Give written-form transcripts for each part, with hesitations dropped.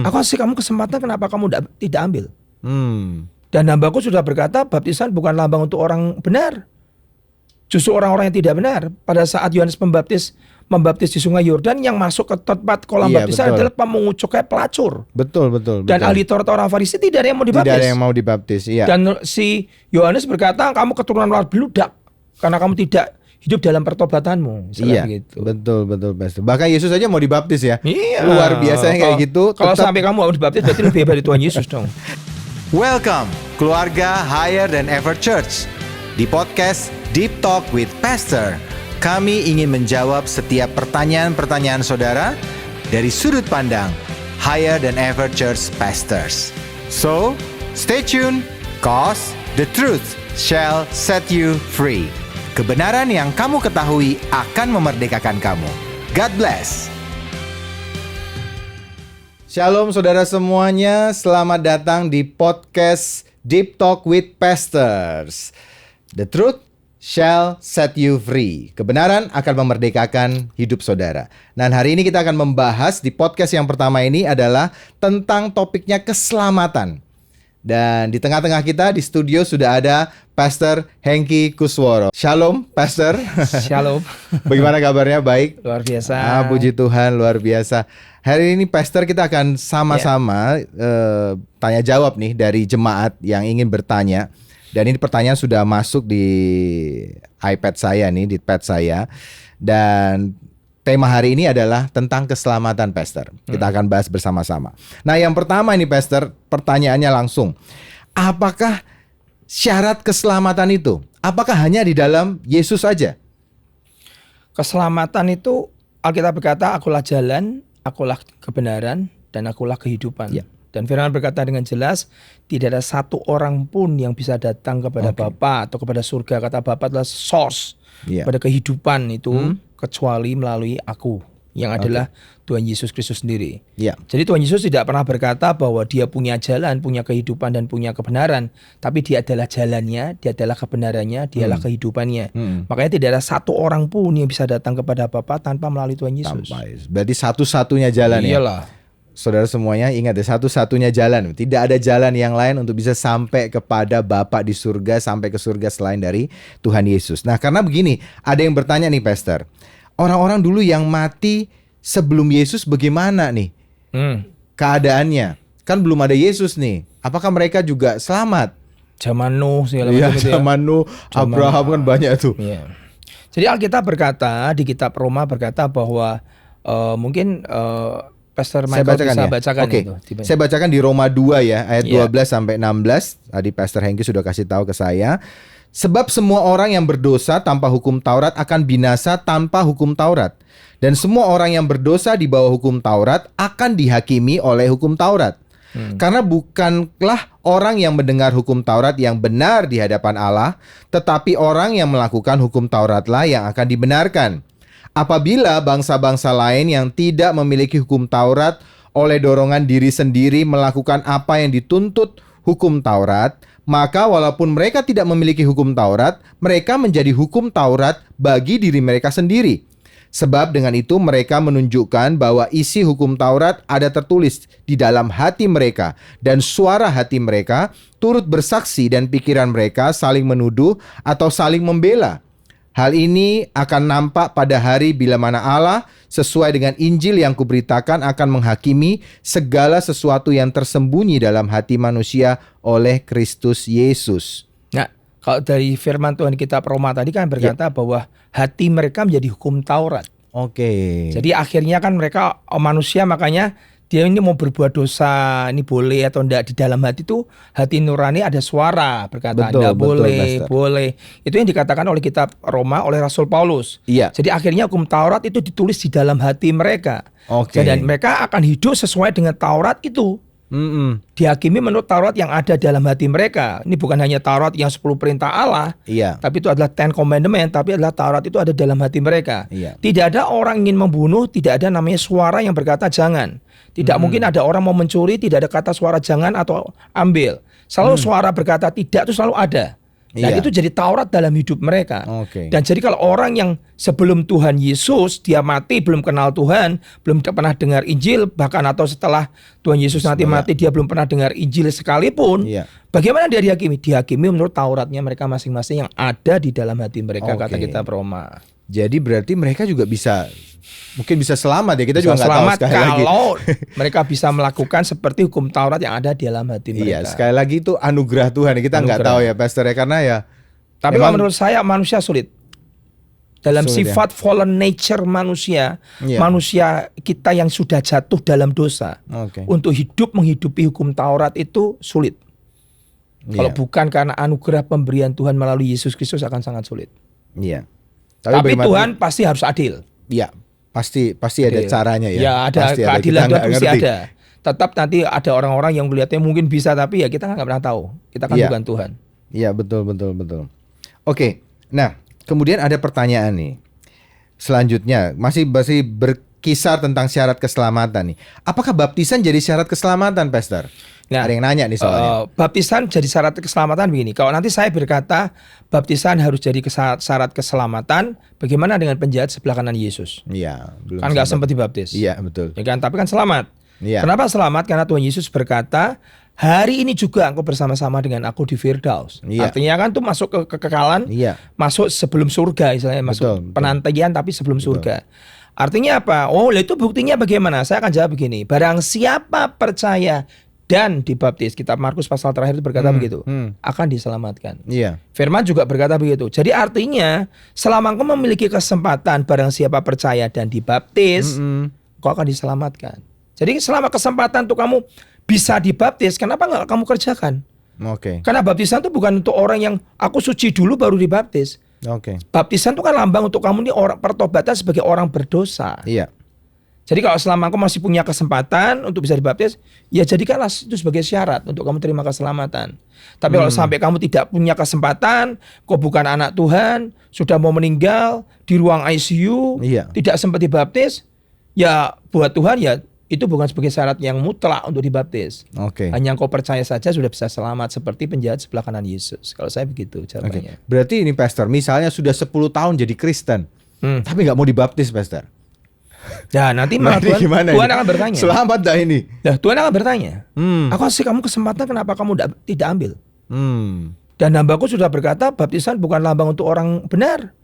Aku kasih kamu kesempatan, kenapa kamu tidak ambil? Dan hambaku sudah berkata, baptisan bukan lambang untuk orang benar, justru orang-orang yang tidak benar. Pada saat Yohanes membaptis di Sungai Yordan, yang masuk ke tempat kolam baptisan adalah pemungut cukai, pelacur. Betul. Dan ahli Taurat orang Farisi tidak ada yang mau dibaptis. Tidak ada yang mau dibaptis. Iya. Dan si Yohanes berkata, kamu keturunan ular beludak karena kamu tidak hidup dalam pertobatanmu. Iya, begitu. betul Pastor. Bahkan Yesus aja mau dibaptis ya. Iya. Luar biasa kayak gitu. Kalau sampai kamu mau dibaptis, berarti lebih hebat dari Tuhan Yesus dong. Welcome, keluarga Higher Than Ever Church. Di podcast Deep Talk with Pastor, kami ingin menjawab setiap pertanyaan-pertanyaan saudara dari sudut pandang Higher Than Ever Church Pastors. So, stay tuned, cause the truth shall set you free. Kebenaran yang kamu ketahui akan memerdekakan kamu. God bless. Shalom saudara semuanya, selamat datang di podcast Deep Talk with Pastors. The truth shall set you free. Kebenaran akan memerdekakan hidup saudara. Dan hari ini kita akan membahas di podcast yang pertama ini adalah tentang topiknya keselamatan. Dan di tengah-tengah kita di studio sudah ada Pastor Hengki Kusworo. Shalom Pastor. Shalom. Bagaimana kabarnya? Baik? Luar biasa. Puji Tuhan, luar biasa. Hari ini Pastor kita akan sama-sama tanya jawab nih dari jemaat yang ingin bertanya. Dan ini pertanyaan sudah masuk di iPad saya nih, di pad saya. Dan tema hari ini adalah tentang keselamatan, Pastor. Kita akan bahas bersama-sama. Nah, yang pertama ini, Pastor, pertanyaannya langsung. Apakah syarat keselamatan itu? Apakah hanya di dalam Yesus saja? Keselamatan itu, Alkitab berkata, akulah jalan, akulah kebenaran, dan akulah kehidupan. Ya. Dan firman berkata dengan jelas, tidak ada satu orang pun yang bisa datang kepada Bapa atau kepada surga. Kata Bapa adalah source pada kehidupan itu, kecuali melalui aku, yang adalah Tuhan Yesus Kristus sendiri. Jadi Tuhan Yesus tidak pernah berkata bahwa dia punya jalan, punya kehidupan, dan punya kebenaran. Tapi dia adalah jalannya, dia adalah kebenarannya, dialah kehidupannya. Makanya tidak ada satu orang pun yang bisa datang kepada Bapa tanpa melalui Tuhan Yesus. Berarti satu-satunya jalan ya? Iyalah. Saudara semuanya ingat ya, satu-satunya jalan. Tidak ada jalan yang lain untuk bisa sampai kepada Bapa di surga, sampai ke surga selain dari Tuhan Yesus. Nah, karena begini, ada yang bertanya nih, Pastor. Orang-orang dulu yang mati sebelum Yesus bagaimana nih keadaannya? Kan belum ada Yesus nih. Apakah mereka juga selamat? Zaman Nuh segala macam itu ya. Zaman Nuh, Abraham kan banyak tuh. Iya. Jadi Alkitab berkata, di kitab Roma berkata bahwa mungkin Pastor Michael bisa bacakan itu. Saya bacakan di Roma 2 ya, ayat 12 sampai 16. Tadi Pastor Hengki sudah kasih tahu ke saya. Sebab semua orang yang berdosa tanpa hukum Taurat akan binasa tanpa hukum Taurat. Dan semua orang yang berdosa di bawah hukum Taurat akan dihakimi oleh hukum Taurat. Karena bukanlah orang yang mendengar hukum Taurat yang benar di hadapan Allah, tetapi orang yang melakukan hukum Tauratlah yang akan dibenarkan. Apabila bangsa-bangsa lain yang tidak memiliki hukum Taurat oleh dorongan diri sendiri melakukan apa yang dituntut hukum Taurat, maka walaupun mereka tidak memiliki hukum Taurat, mereka menjadi hukum Taurat bagi diri mereka sendiri. Sebab dengan itu mereka menunjukkan bahwa isi hukum Taurat ada tertulis di dalam hati mereka, dan suara hati mereka turut bersaksi dan pikiran mereka saling menuduh atau saling membela. Hal ini akan nampak pada hari bila mana Allah sesuai dengan Injil yang kuberitakan akan menghakimi segala sesuatu yang tersembunyi dalam hati manusia oleh Kristus Yesus. Nah, kalau dari firman Tuhan kitab Roma tadi kan berkata bahwa hati mereka menjadi hukum Taurat. Jadi akhirnya kan mereka manusia, makanya dia ini mau berbuat dosa, ini boleh atau enggak. Di dalam hati itu, hati nurani ada suara berkata enggak boleh, boleh. Itu yang dikatakan oleh kitab Roma oleh Rasul Paulus. Jadi akhirnya hukum Taurat itu ditulis di dalam hati mereka. Dan mereka akan hidup sesuai dengan Taurat itu. Dihakimi menurut Taurat yang ada dalam hati mereka. Ini bukan hanya Taurat yang 10 perintah Allah, tapi itu adalah 10 commandment, tapi adalah Taurat itu ada dalam hati mereka. Tidak ada orang ingin membunuh, tidak ada namanya suara yang berkata jangan. Tidak mungkin ada orang mau mencuri, tidak ada kata suara jangan atau ambil. Selalu suara berkata tidak itu selalu ada. Dan itu jadi Taurat dalam hidup mereka. Oke. Dan jadi kalau orang yang sebelum Tuhan Yesus dia mati belum kenal Tuhan, belum pernah dengar Injil, bahkan atau setelah Tuhan Yesus nanti mati dia belum pernah dengar Injil sekalipun, bagaimana dia dihakimi? Dihakimi menurut Tauratnya mereka masing-masing yang ada di dalam hati mereka, kata kitab Roma. Jadi berarti mereka juga mungkin bisa selamat ya, kita bisa juga nggak tahu sekali lagi. Kalau mereka bisa melakukan seperti hukum Taurat yang ada di dalam hati mereka. Iya, sekali lagi itu anugerah Tuhan, kita nggak tahu ya Pastor ya, karena ya. Tapi kalau menurut saya manusia sulit. Dalam sifat fallen nature manusia, manusia kita yang sudah jatuh dalam dosa, untuk menghidupi hukum Taurat itu sulit. Kalau bukan karena anugerah pemberian Tuhan melalui Yesus Kristus akan sangat sulit. Iya. Tapi Tuhan pasti harus adil. Iya, pasti ada caranya ya. Ya ada pasti keadilan Tuhan pasti ada. Tetap nanti ada orang-orang yang melihatnya mungkin bisa, tapi ya kita nggak pernah tahu. Kita kan bukan Tuhan. Iya, betul. Oke, nah kemudian ada pertanyaan nih. Selanjutnya masih berkisar tentang syarat keselamatan nih. Apakah baptisan jadi syarat keselamatan, Pastor? Nah, ada yang nanya nih soalnya. Baptisan jadi syarat keselamatan begini. Kalau nanti saya berkata baptisan harus jadi syarat keselamatan, bagaimana dengan penjahat sebelah kanan Yesus? Iya, kan nggak sempat dibaptis. Iya, betul. Ya kan, tapi kan selamat. Iya. Kenapa selamat? Karena Tuhan Yesus berkata, hari ini juga engkau bersama-sama dengan aku di Firdaus. Iya. Artinya kan tuh masuk ke kekekalan, masuk sebelum surga, istilahnya masuk penantian tapi sebelum surga. Artinya apa? Oh, itu buktinya bagaimana? Saya akan jawab begini. Barang siapa percaya dan dibaptis, kitab Markus pasal terakhir itu berkata begitu, akan diselamatkan. Iya. Firman juga berkata begitu. Jadi artinya selama engkau memiliki kesempatan, barang siapa percaya dan dibaptis, kau akan diselamatkan. Jadi selama kesempatan untuk kamu bisa dibaptis, kenapa nggak kamu kerjakan? Karena baptisan itu bukan untuk orang yang aku suci dulu baru dibaptis. Baptisan itu kan lambang untuk kamu ini orang pertobatan sebagai orang berdosa. Iya. Jadi kalau selama kamu masih punya kesempatan untuk bisa dibaptis, ya jadikanlah itu sebagai syarat untuk kamu terima keselamatan. Tapi kalau sampai kamu tidak punya kesempatan, kau bukan anak Tuhan, sudah mau meninggal di ruang ICU, tidak sempat dibaptis, ya buat Tuhan ya itu bukan sebagai syarat yang mutlak untuk dibaptis. Hanya kau percaya saja sudah bisa selamat seperti penjahat sebelah kanan Yesus. Kalau saya begitu caranya. Berarti ini Pastor, misalnya sudah 10 tahun jadi Kristen, tapi nggak mau dibaptis, Pastor. Ya nanti malah Tuhan akan bertanya. Selamat dah ini. Nah, Tuhan akan bertanya. Aku kasih kamu kesempatan, kenapa kamu tidak ambil? Dan hambaku sudah berkata baptisan bukan lambang untuk orang benar.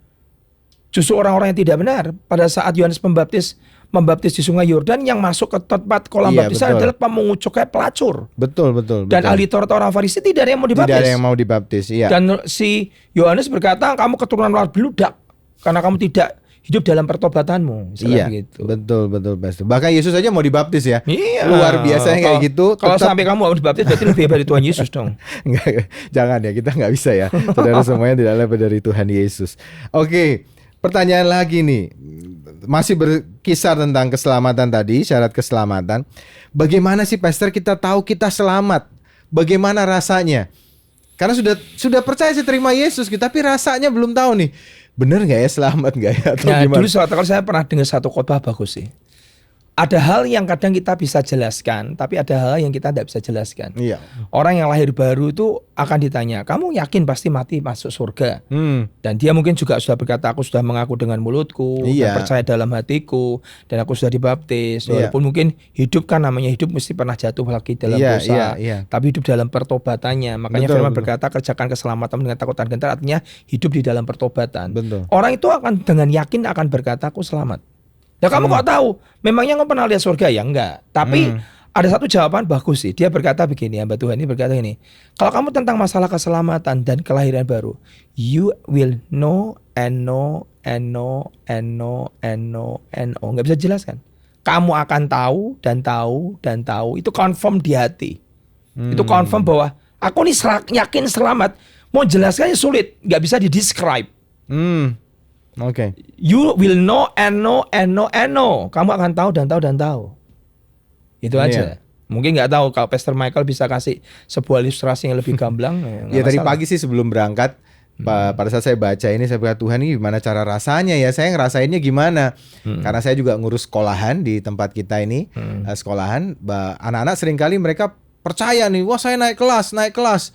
Justru orang-orang yang tidak benar. Pada saat Yohanes membaptis di Sungai Yordan, yang masuk ke tempat kolam baptisan adalah pemungut cukai, pelacur. Betul. Dan ahli Taurat orang Farisi tidak ada yang mau dibaptis. Tidak ada yang mau dibaptis. Iya. Dan si Yohanes berkata, kamu keturunan ular beludak karena kamu tidak hidup dalam pertobatanmu. Iya, gitu. betul Pastor. Bahkan Yesus aja mau dibaptis ya. Iya. Luar biasa kayak gitu. Kalau sampai kamu mau dibaptis berarti lebih hebat dari Tuhan Yesus dong. Enggak, jangan ya, kita nggak bisa ya. Saudara semuanya tidak lebih dari Tuhan Yesus. Oke, pertanyaan lagi nih. Masih berkisar tentang keselamatan tadi, syarat keselamatan. Bagaimana sih Pastor kita tahu kita selamat? Bagaimana rasanya? Karena sudah percaya sih terima Yesus, tapi rasanya belum tahu nih. Bener nggak ya, selamat nggak ya, atau gimana? Dulu kalau saya pernah dengar satu khotbah bagus sih. Ada hal yang kadang kita bisa jelaskan, tapi ada hal yang kita tidak bisa jelaskan. Iya. Orang yang lahir baru itu akan ditanya, kamu yakin pasti mati masuk surga? Dan dia mungkin juga sudah berkata, aku sudah mengaku dengan mulutku, dan percaya dalam hatiku, dan aku sudah dibaptis. Walaupun mungkin hidup kan namanya hidup mesti pernah jatuh lagi dalam dosa, tapi hidup dalam pertobatannya. Makanya firman berkata, kerjakan keselamatan dengan takut dan gentar, artinya hidup di dalam pertobatan. Orang itu akan dengan yakin akan berkata, aku selamat. Ya kamu kok tahu? Memangnya kamu pernah lihat surga? Ya enggak. Tapi ada satu jawaban bagus sih. Dia berkata begini, hamba Tuhan ini berkata ini. Kalau kamu tentang masalah keselamatan dan kelahiran baru, you will know and know and know and know and know and know. Nggak bisa jelaskan. Kamu akan tahu dan tahu dan tahu. Itu confirm di hati. Itu confirm bahwa aku nih yakin selamat. Mau jelaskannya sulit. Nggak bisa di-describe. You will know and know and know and know. Kamu akan tahu dan tahu dan tahu. Itu aja. Mungkin nggak tahu kalau Pastor Michael bisa kasih sebuah ilustrasi yang lebih gamblang. Ya tadi pagi sih sebelum berangkat, pada saat saya baca ini saya berkata, Tuhan ini gimana cara rasanya ya? Saya ngerasainnya gimana? Karena saya juga ngurus sekolahan di tempat kita ini, sekolahan. Anak-anak seringkali mereka percaya nih, wah saya naik kelas.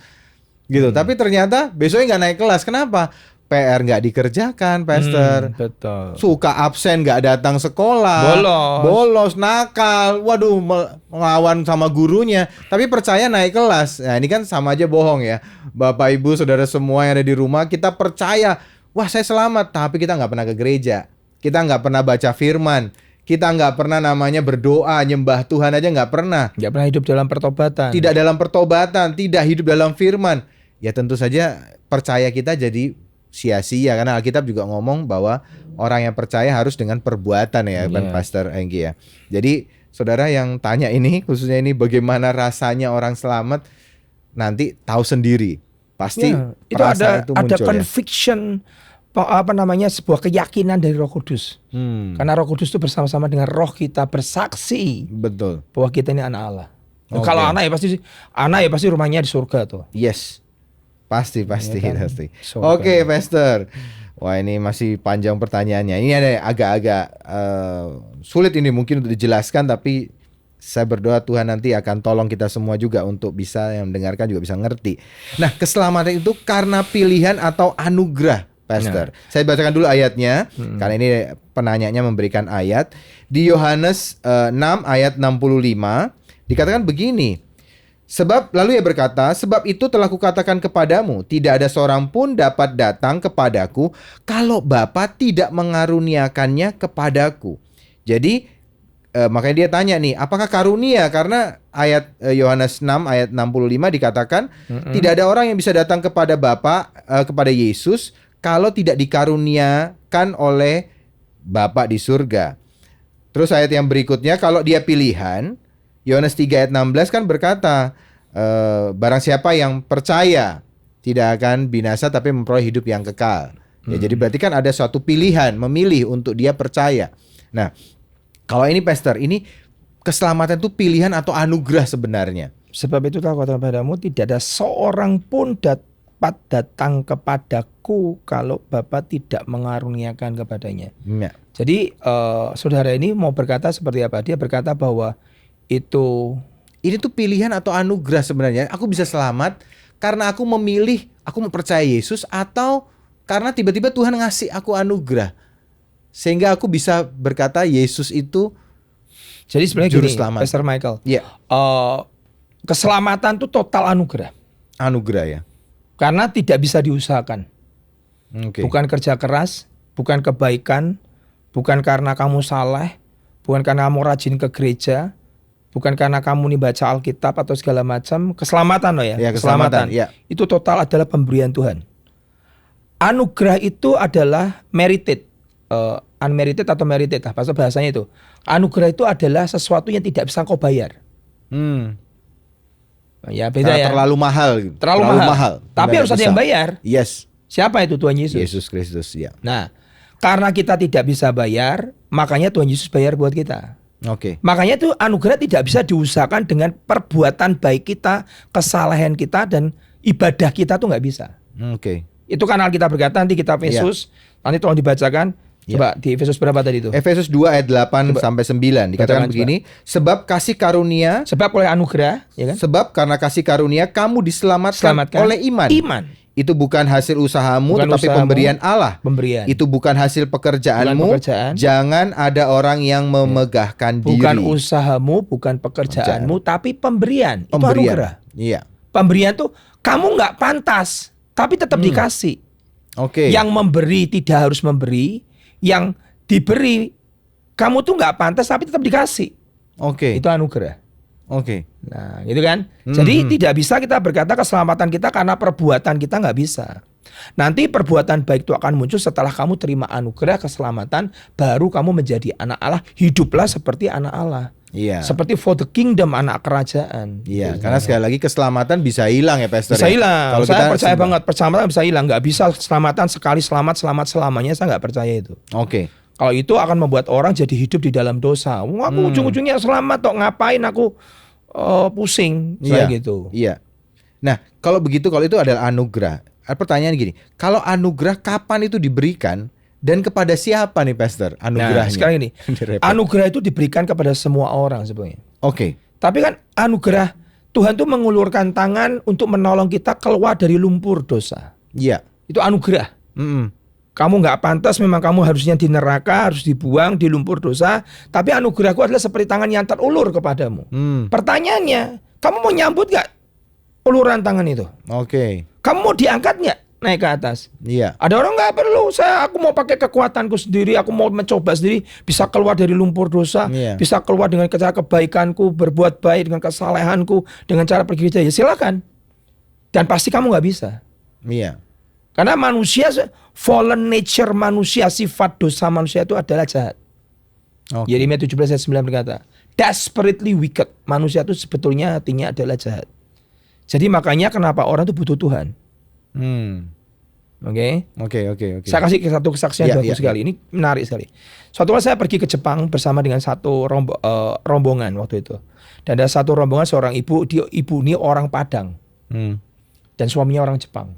gitu. Tapi ternyata besoknya nggak naik kelas. Kenapa? PR nggak dikerjakan, Pastor. Betul. Suka absen, nggak datang sekolah, bolos, nakal, waduh, melawan sama gurunya. Tapi percaya naik kelas. Nah ini kan sama aja bohong ya, Bapak Ibu, saudara semua yang ada di rumah. Kita percaya, wah saya selamat, tapi kita nggak pernah ke gereja, kita nggak pernah baca firman, kita nggak pernah namanya berdoa, nyembah Tuhan aja nggak pernah. Nggak pernah hidup dalam pertobatan. Tidak dalam pertobatan, tidak hidup dalam firman. Ya tentu saja percaya kita jadi sia-sia, karena Alkitab juga ngomong bahwa orang yang percaya harus dengan perbuatan ya, kan Pastor Hengki ya. Jadi saudara yang tanya ini, khususnya ini bagaimana rasanya orang selamat, nanti tahu sendiri. Pasti itu ada muncul, conviction sebuah keyakinan dari Roh Kudus. Karena Roh Kudus itu bersama-sama dengan roh kita bersaksi. Betul. Bahwa kita ini anak Allah. Kalau anak ya pasti rumahnya di surga tuh. Yes. Pasti. Ya kan? Pasti. Oke, Pastor. Wah, ini masih panjang pertanyaannya. Ini ada agak-agak sulit ini mungkin untuk dijelaskan, tapi saya berdoa Tuhan nanti akan tolong kita semua juga untuk bisa yang mendengarkan juga bisa ngerti. Nah, keselamatan itu karena pilihan atau anugerah, Pastor. Saya bacakan dulu ayatnya, karena ini penanyanya memberikan ayat. Di Yohanes 6 ayat 65 dikatakan begini. Sebab lalu ia berkata, sebab itu telah kukatakan kepadamu, tidak ada seorang pun dapat datang kepadaku kalau Bapa tidak mengaruniakannya kepadaku. Jadi makanya dia tanya nih, apakah karunia? Karena ayat Yohanes 6 ayat 65 dikatakan tidak ada orang yang bisa datang kepada Bapa, kepada Yesus kalau tidak dikaruniakan oleh Bapa di surga. Terus ayat yang berikutnya, kalau dia pilihan, Yohanes 3 ayat 16 kan berkata, barang siapa yang percaya tidak akan binasa tapi memperoleh hidup yang kekal. Ya, jadi berarti kan ada suatu pilihan, memilih untuk dia percaya. Nah, kalau ini Pastor, ini keselamatan itu pilihan atau anugerah sebenarnya. Sebab itu aku katakan padamu, tidak ada seorang pun dapat datang kepadaku kalau Bapa tidak mengaruniakan kepadanya. Ya. Jadi saudara ini mau berkata seperti apa? Dia berkata bahwa ini tuh pilihan atau anugerah sebenarnya. Aku bisa selamat karena aku memilih, aku mempercaya Yesus, atau karena tiba-tiba Tuhan ngasih aku anugerah sehingga aku bisa berkata Yesus itu jadi sebenarnya juru gini, selamat. Pastor Michael. Iya. Keselamatan itu total anugerah. Anugerah ya. Karena tidak bisa diusahakan. Bukan kerja keras, bukan kebaikan, bukan karena kamu saleh, bukan karena kamu rajin ke gereja, bukan karena kamu nih baca Alkitab atau segala macam. Keselamatan loh ya. Keselamatan. Ya. Itu total adalah pemberian Tuhan. Anugerah itu adalah merited, unmerited atau merited lah bahasanya itu. Anugerah itu adalah sesuatu yang tidak bisa kau bayar. Ya beda ya. Terlalu mahal. Terlalu mahal. Tapi harus ada yang bayar. Yes. Siapa itu? Tuhan Yesus. Yesus Kristus ya. Nah, karena kita tidak bisa bayar, makanya Tuhan Yesus bayar buat kita. Makanya itu anugerah tidak bisa diusahakan dengan perbuatan baik kita, kesalahan kita, dan ibadah kita tuh nggak bisa. Itu kan Alkitab berkata, nanti kitab Efesus, nanti tolong dibacakan. Coba di Efesus berapa tadi itu? Efesus 2 ayat 8 sampai 9 dikatakan begini, sebab kasih karunia, sebab oleh anugerah, ya kan? Sebab karena kasih karunia kamu diselamatkan oleh iman. Itu bukan hasil usahamu, tetapi pemberian Allah. Itu bukan hasil pekerjaanmu. Jangan ada orang yang memegahkan diri. Bukan usahamu, bukan pekerjaanmu, tapi pemberian. Itu anugerah. Iya. Pemberian tuh kamu nggak pantas, tapi tetap dikasih. Yang memberi tidak harus memberi, yang diberi kamu tuh nggak pantas, tapi tetap dikasih. Itu anugerah. Nah, gitu kan. Jadi tidak bisa kita berkata keselamatan kita karena perbuatan kita, nggak bisa. Nanti perbuatan baik itu akan muncul setelah kamu terima anugerah keselamatan, baru kamu menjadi anak Allah. Hiduplah seperti anak Allah. Seperti for the kingdom, anak kerajaan. Karena sekali lagi keselamatan bisa hilang ya, Pastor. Bisa hilang. Kalau saya percaya banget keselamatan bisa hilang. Nggak bisa keselamatan sekali selamat selamanya. Saya nggak percaya itu. Kalau itu akan membuat orang jadi hidup di dalam dosa. Aku ujung-ujungnya selamat kok, ngapain aku pusing gitu. Nah, kalau begitu, kalau itu adalah anugerah. Pertanyaan gini, kalau anugerah kapan itu diberikan dan kepada siapa nih, Pastor? Anugerahnya. Nah, sekarang ini, anugerah itu diberikan kepada semua orang sebenarnya. Tapi kan anugerah Tuhan tuh mengulurkan tangan untuk menolong kita keluar dari lumpur dosa. Iya. Itu anugerah. Kamu nggak pantas, memang kamu harusnya di neraka, harus dibuang di lumpur dosa. Tapi anugerahku adalah seperti tangan yang terulur kepadamu. Pertanyaannya, kamu mau nyambut nggak uluran tangan itu? Oke. Kamu mau diangkat nggak naik ke atas? Iya. Ada orang nggak perlu. Aku mau pakai kekuatanku sendiri. Aku mau mencoba sendiri. Bisa keluar dari lumpur dosa. Iya. Bisa keluar dengan cara kebaikanku, berbuat baik dengan kesalehanku, dengan cara pergi kerja. Ya silakan. Dan pasti kamu nggak bisa. Iya. Karena manusia, fallen nature manusia, sifat dosa manusia itu adalah jahat. Oke. Yeremia 17 ayat 9 berkata, desperately wicked. Manusia itu sebetulnya hatinya adalah jahat. Jadi makanya kenapa orang itu butuh Tuhan. Oke. Saya kasih satu kesaksian bagus sekali. Ini menarik sekali. Suatu kali saya pergi ke Jepang bersama dengan satu rombongan waktu itu. Dan ada satu rombongan seorang ibu. Ibu ini orang Padang. Dan suaminya orang Jepang.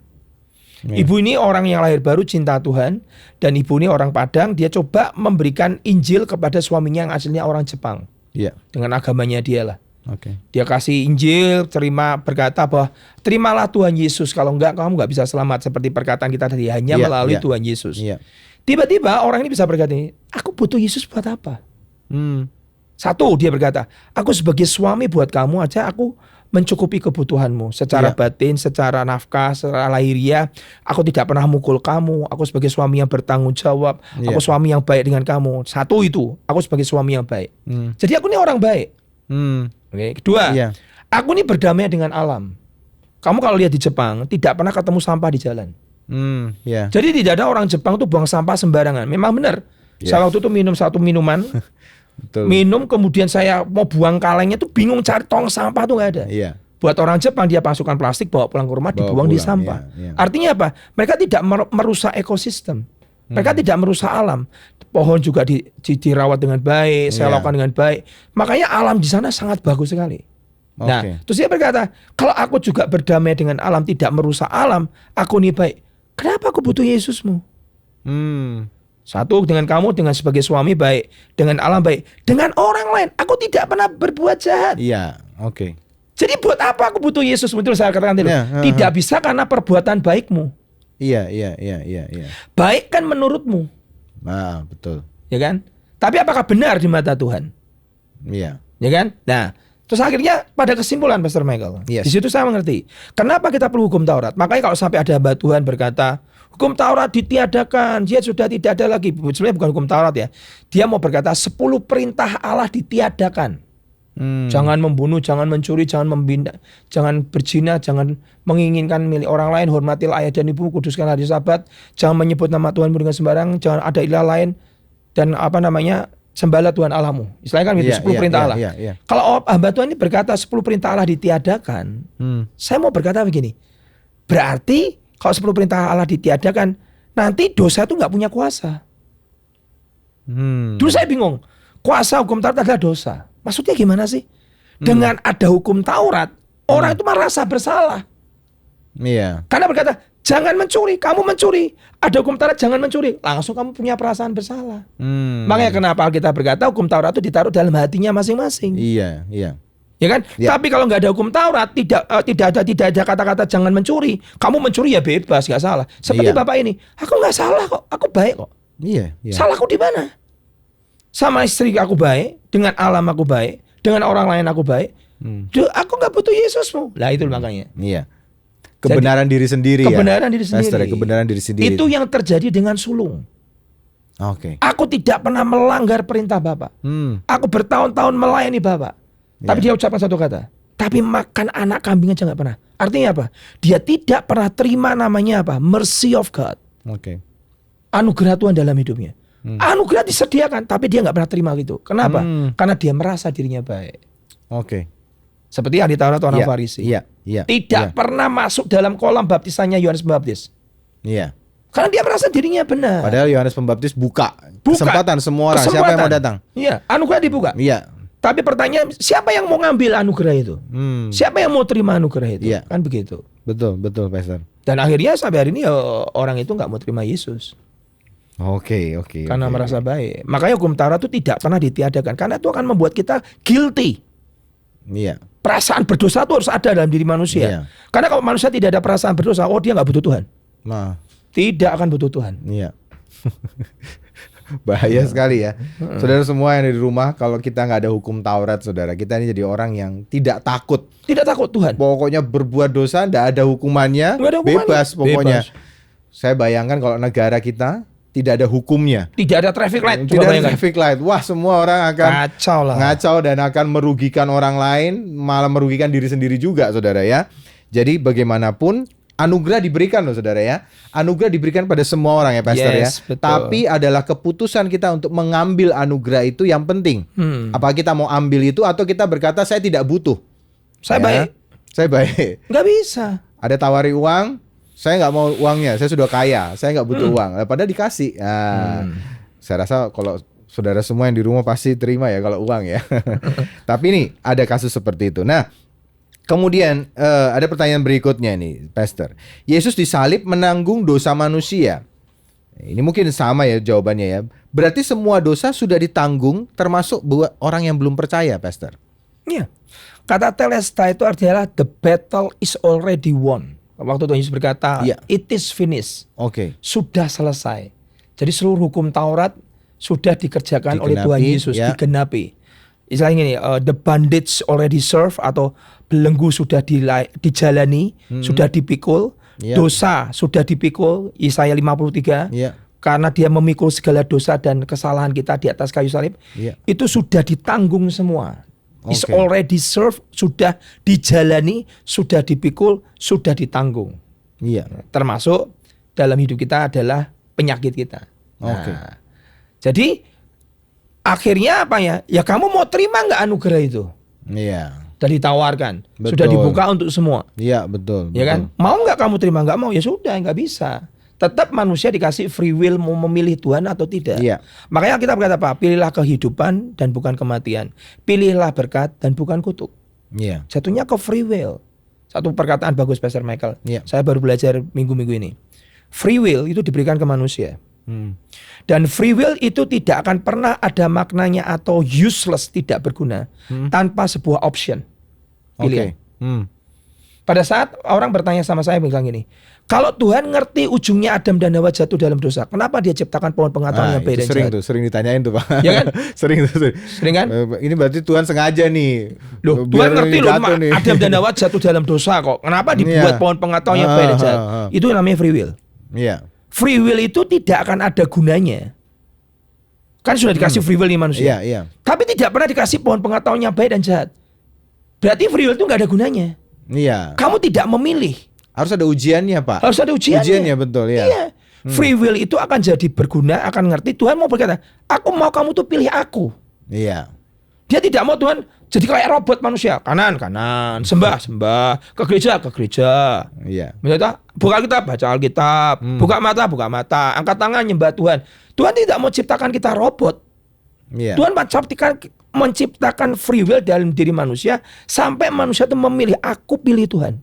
Ibu ini orang yang lahir baru, cinta Tuhan. Dan ibu ini orang Padang. Dia coba memberikan Injil kepada suaminya yang aslinya orang Jepang. Dengan agamanya dia lah. Dia kasih Injil, berkata bahwa terimalah Tuhan Yesus. Kalau enggak, kamu enggak bisa selamat. Seperti perkataan kita tadi, hanya melalui Tuhan Yesus. Tiba-tiba orang ini bisa berkata, aku butuh Yesus buat apa? Satu, dia berkata, aku sebagai suami buat kamu aja, aku mencukupi kebutuhanmu secara batin, secara nafkah, secara lahiriah. Aku tidak pernah mukul kamu. Aku sebagai suami yang bertanggung jawab. Aku suami yang baik dengan kamu. Satu itu, aku sebagai suami yang baik. Jadi aku ini orang baik. Oke. Kedua, aku ini berdamai dengan alam. Kamu kalau lihat di Jepang, tidak pernah ketemu sampah di jalan. Jadi tidak ada orang Jepang tuh buang sampah sembarangan. Memang benar. Saya waktu itu minum satu minuman. Betul. Minum, kemudian saya mau buang kalengnya tuh bingung cari tong sampah tuh nggak ada. Buat orang Jepang, dia masukkan plastik, bawa pulang ke rumah, dibuang di sampah. Artinya apa? Mereka tidak merusak ekosistem. Mereka tidak merusak alam. Pohon juga dirawat dengan baik, selokan dengan baik. Makanya alam di sana sangat bagus sekali. Nah, terus dia berkata, kalau aku juga berdamai dengan alam, tidak merusak alam, aku nih baik. Kenapa aku butuh Yesusmu? Satu, dengan kamu, dengan sebagai suami baik, dengan alam baik, dengan orang lain aku tidak pernah berbuat jahat. Jadi buat apa aku butuh Yesus? Betul saya katakan tadi. Tidak bisa karena perbuatan baikmu. Baik kan menurutmu. Betul. Ya kan? Tapi apakah benar di mata Tuhan? Ya kan? Nah, terus akhirnya pada kesimpulan Pastor Michael, di situ saya mengerti kenapa kita perlu hukum Taurat. Makanya kalau sampai ada hamba Tuhan berkata hukum Taurat ditiadakan, dia sudah tidak ada lagi. Sebenarnya bukan hukum Taurat ya. Dia mau berkata 10 perintah Allah ditiadakan. Jangan membunuh, jangan mencuri, jangan membina, jangan berzina, jangan menginginkan milik orang lain, hormatilah ayah dan ibu, kuduskan hari Sabat, jangan menyebut nama Tuhanmu dengan sembarang, jangan ada ilah lain, dan sembahlah Tuhan Allahmu. Istilahnya kan itu 10 perintah Allah. Kalau hamba Tuhan ini berkata 10 perintah Allah ditiadakan, saya mau berkata begini, berarti kalau 10 perintah Allah ditiadakan, nanti dosa itu nggak punya kuasa. Dulu saya bingung, kuasa hukum Taurat adalah dosa. Maksudnya gimana sih? Dengan ada hukum Taurat, orang itu merasa bersalah. Karena berkata, jangan mencuri, kamu mencuri. Ada hukum Taurat, jangan mencuri. Langsung kamu punya perasaan bersalah. Makanya kenapa Alkitab berkata hukum Taurat itu ditaruh dalam hatinya masing-masing. Ya kan? Tapi kalau nggak ada hukum Taurat, tidak ada kata-kata jangan mencuri. Kamu mencuri ya bebas, nggak salah. Seperti Bapak ini, aku nggak salah kok, aku baik kok. Salahku di mana? Sama istri aku baik, dengan alam aku baik, dengan orang lain aku baik. Aku nggak butuh Yesusmu. Lah itu makanya. Kebenaran diri sendiri. Kebenaran diri sendiri. Pastor, kebenaran diri sendiri. Itu yang terjadi dengan sulung. Aku tidak pernah melanggar perintah Bapak. Aku bertahun-tahun melayani Bapak. Tapi dia ucapkan satu kata. Tapi makan anak kambing aja nggak pernah. Artinya apa? Dia tidak pernah terima namanya apa? Mercy of God. Anugerah Tuhan dalam hidupnya. Anugerah disediakan, tapi dia nggak pernah terima gitu. Kenapa? Karena dia merasa dirinya baik. Seperti yang di Taurat orang Farisi. Tidak pernah masuk dalam kolam baptisannya Yohanes Pembaptis. Karena dia merasa dirinya benar. Padahal Yohanes Pembaptis buka kesempatan semua orang. Siapa yang mau datang? Anugerah dibuka. Tapi pertanyaan, siapa yang mau ngambil anugerah itu? Siapa yang mau terima anugerah itu? Kan begitu. Betul, Pastor. Dan akhirnya sampai hari ini orang itu nggak mau terima Yesus. Karena merasa baik. Makanya hukum Taurat itu tidak pernah ditiadakan. Karena itu akan membuat kita guilty. perasaan berdosa itu harus ada dalam diri manusia. Iya. Karena kalau manusia tidak ada perasaan berdosa, dia nggak butuh Tuhan. Nah, Tidak akan butuh Tuhan. iya. Bahaya sekali ya. Saudara semua yang di rumah, kalau kita nggak ada hukum Taurat, saudara, kita ini jadi orang yang tidak takut. Tidak takut Tuhan. Pokoknya berbuat dosa, nggak ada hukumannya, Nggak ada hukumannya. bebas pokoknya. Bebas. Saya bayangkan kalau negara kita tidak ada hukumnya. Tidak ada traffic light. Tidak Coba ada bayangkan. traffic light. Wah, semua orang akan Kacau lah. ngacau dan akan merugikan orang lain, malah merugikan diri sendiri juga, saudara ya. Jadi bagaimanapun anugerah diberikan loh, saudara ya. Anugerah diberikan pada semua orang ya, Pastor ya. Yes, betul. Tapi adalah keputusan kita untuk mengambil anugerah itu yang penting. Apa kita mau ambil itu atau kita berkata saya tidak butuh. Saya Ya, baik. Saya baik. Nggak bisa. Ada tawari uang, saya nggak mau uangnya, saya sudah kaya, saya nggak butuh uang. Padahal dikasih. Nah, saya rasa kalau saudara semua yang di rumah pasti terima ya kalau uang ya. Tapi nih ada kasus seperti itu. Nah, kemudian ada pertanyaan berikutnya nih, Pastor. Yesus disalib menanggung dosa manusia. Ini mungkin sama ya jawabannya ya. Berarti semua dosa sudah ditanggung, termasuk buat orang yang belum percaya, Pastor. Iya. Kata telesta itu artinya the battle is already won. Waktu Tuhan Yesus berkata, Iya. it is finished. Oke. Sudah selesai. Jadi seluruh hukum Taurat sudah dikerjakan oleh Digenapi, Tuhan Yesus, ya. digenapi. Istilahnya gini, the bandage already served atau belenggu sudah dijalani, sudah dipikul, Iya. dosa sudah dipikul, Yesaya 53. Iya. Karena dia memikul segala dosa dan kesalahan kita di atas kayu salib, Iya. itu sudah ditanggung semua. Is Oke. already served, sudah dijalani, sudah dipikul, sudah ditanggung. Iya. Termasuk dalam hidup kita adalah penyakit kita. Oke. Jadi akhirnya apa ya? Ya kamu mau terima nggak anugerah itu? Iya. Dan ditawarkan, Betul. sudah dibuka untuk semua. Iya, betul. Ya kan? Mau nggak kamu terima? Nggak mau ya sudah, nggak bisa. Tetap manusia dikasih free will mau memilih Tuhan atau tidak. Iya. Makanya kita berkata apa? Pilihlah kehidupan dan bukan kematian. Pilihlah berkat dan bukan kutuk. Iya. Jatuhnya ke free will. Satu perkataan bagus Pastor Michael. Iya. Saya baru belajar minggu-minggu ini. Free will itu diberikan ke manusia. Dan free will itu tidak akan pernah ada maknanya atau useless, tidak berguna tanpa sebuah option. Pilihan. Oke. Pada saat orang bertanya sama saya bilang gini, kalau Tuhan ngerti ujungnya Adam dan Hawa jatuh dalam dosa, kenapa dia ciptakan pohon pengetahuan yang baik dan itu sering jahat? tuh, sering ditanyain tuh, Pak. Ya kan? Sering tuh. Sering kan? Ini berarti Tuhan sengaja nih. Loh, biar Tuhan ngerti ini loh, jatuh nih. Adam dan Hawa jatuh dalam dosa kok. Kenapa dibuat Iya. pohon pengetahuan yang baik dan jahat? Itu namanya free will. Iya. Free will itu tidak akan ada gunanya. Kan sudah dikasih free will nih manusia. Iya, iya. Tapi tidak pernah dikasih pohon pengetahuan yang baik dan jahat. Berarti free will itu nggak ada gunanya. Iya. Kamu tidak memilih. Harus ada ujiannya, Pak. Harus ada ujiannya. Ujiannya betul, ya. Iya. Free will itu akan jadi berguna, akan ngerti. Tuhan mau berkata, aku mau kamu tuh pilih aku. Iya. Dia tidak mau Tuhan jadi kayak robot manusia. Kanan, sembah, ke gereja. Iya. Misalnya, buka kitab, baca Alkitab. Buka mata. Angkat tangan, nyembah Tuhan. Tuhan tidak mau ciptakan kita robot. Iya. Tuhan menciptakan free will dalam diri manusia sampai manusia itu memilih, aku pilih Tuhan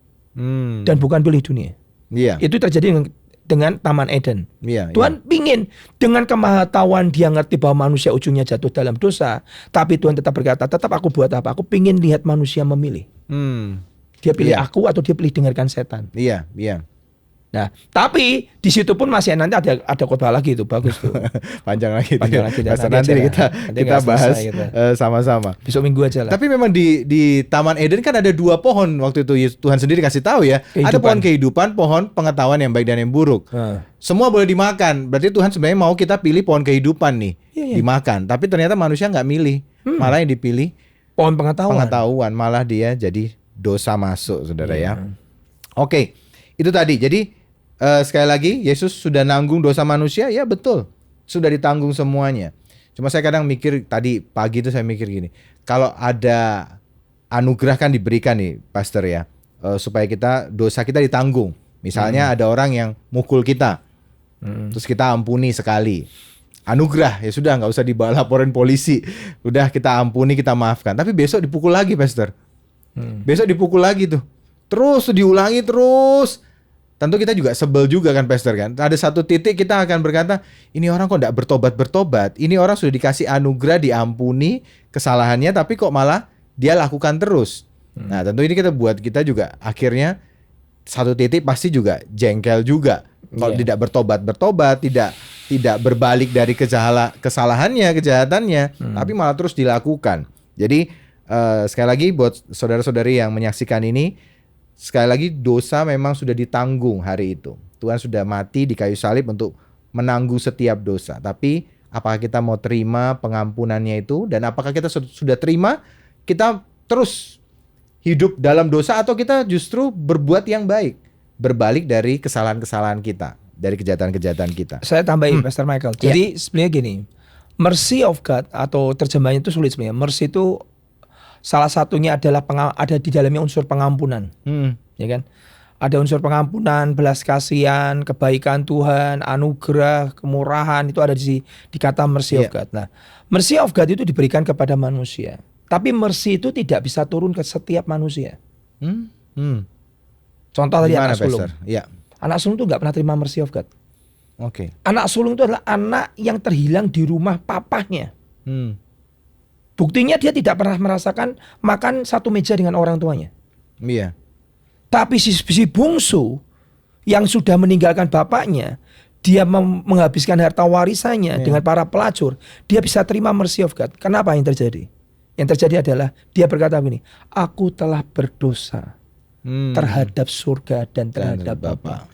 dan bukan pilih dunia. Iya. Itu terjadi dengan Taman Eden. Iya. Tuhan pingin dengan kemahatauan dia ngerti bahwa manusia ujungnya jatuh dalam dosa, tapi Tuhan tetap berkata, tetap aku buat apa? Aku pingin lihat manusia memilih. Dia pilih Iya. aku atau dia pilih dengarkan setan. Iya. Iya. Nah, tapi di situ pun masih nanti ada khotbah lagi itu, bagus tuh. Panjang lagi. Panjang lagi, dan Pastor, nanti nanti aja kita lah. Nanti kita nggak bahas selesai kita. sama-sama. Besok minggu aja lah. Tapi memang di Taman Eden kan ada 2 pohon waktu itu Tuhan sendiri kasih tahu ya. Ada pohon kehidupan, pohon pengetahuan yang baik dan yang buruk. Semua boleh dimakan. Berarti Tuhan sebenarnya mau kita pilih pohon kehidupan nih, dimakan. Tapi ternyata manusia nggak milih. Malah yang dipilih pohon pengetahuan. malah dia jadi dosa masuk, saudara ya. Oke, itu tadi. Jadi sekali lagi Yesus sudah nanggung dosa manusia, ya betul. Sudah ditanggung semuanya. Cuma saya kadang mikir, tadi pagi itu saya mikir gini, kalau ada anugerah kan diberikan nih, Pastor ya, supaya dosa kita ditanggung. Misalnya ada orang yang mukul kita, terus kita ampuni sekali. Anugerah, ya sudah, nggak usah dibawa laporan polisi. Udah kita ampuni, kita maafkan. Tapi besok dipukul lagi, Pastor. Besok dipukul lagi tuh. Terus diulangi terus. Tentu kita juga sebel juga kan, Pastor kan. Ada satu titik kita akan berkata, ini orang kok enggak bertobat-bertobat. Ini orang sudah dikasih anugerah, diampuni kesalahannya, tapi kok malah dia lakukan terus. Nah, tentu ini buat kita juga akhirnya satu titik pasti juga jengkel juga. Kalau tidak bertobat, tidak berbalik dari kesalahannya, kejahatannya, tapi malah terus dilakukan. Jadi sekali lagi buat saudara-saudari yang menyaksikan ini, sekali lagi dosa memang sudah ditanggung hari itu. Tuhan sudah mati di kayu salib untuk menanggung setiap dosa. Tapi apakah kita mau terima pengampunannya itu, dan apakah kita sudah terima, kita terus hidup dalam dosa, atau kita justru berbuat yang baik, berbalik dari kesalahan-kesalahan kita, dari kejahatan-kejahatan kita. Saya tambahin Pastor Michael. Jadi sebenarnya gini, mercy of God atau terjemahannya itu sulit sebenarnya. Mercy itu salah satunya adalah ada di dalamnya unsur pengampunan, ya kan? Ada unsur pengampunan, belas kasihan, kebaikan Tuhan, anugerah, kemurahan, itu ada di kata mercy of God. Nah, mercy of God itu diberikan kepada manusia. Tapi mercy itu tidak bisa turun ke setiap manusia. Contoh tadi anak sulung. Anak sulung itu nggak pernah terima mercy of God. Anak sulung itu adalah anak yang terhilang di rumah papahnya. Buktinya dia tidak pernah merasakan makan satu meja dengan orang tuanya. Tapi si bungsu yang sudah meninggalkan bapaknya, dia menghabiskan harta warisannya dengan para pelacur, dia bisa terima mercy of God. Kenapa yang terjadi? Yang terjadi adalah dia berkata begini, aku telah berdosa terhadap surga dan terhadap Bapa.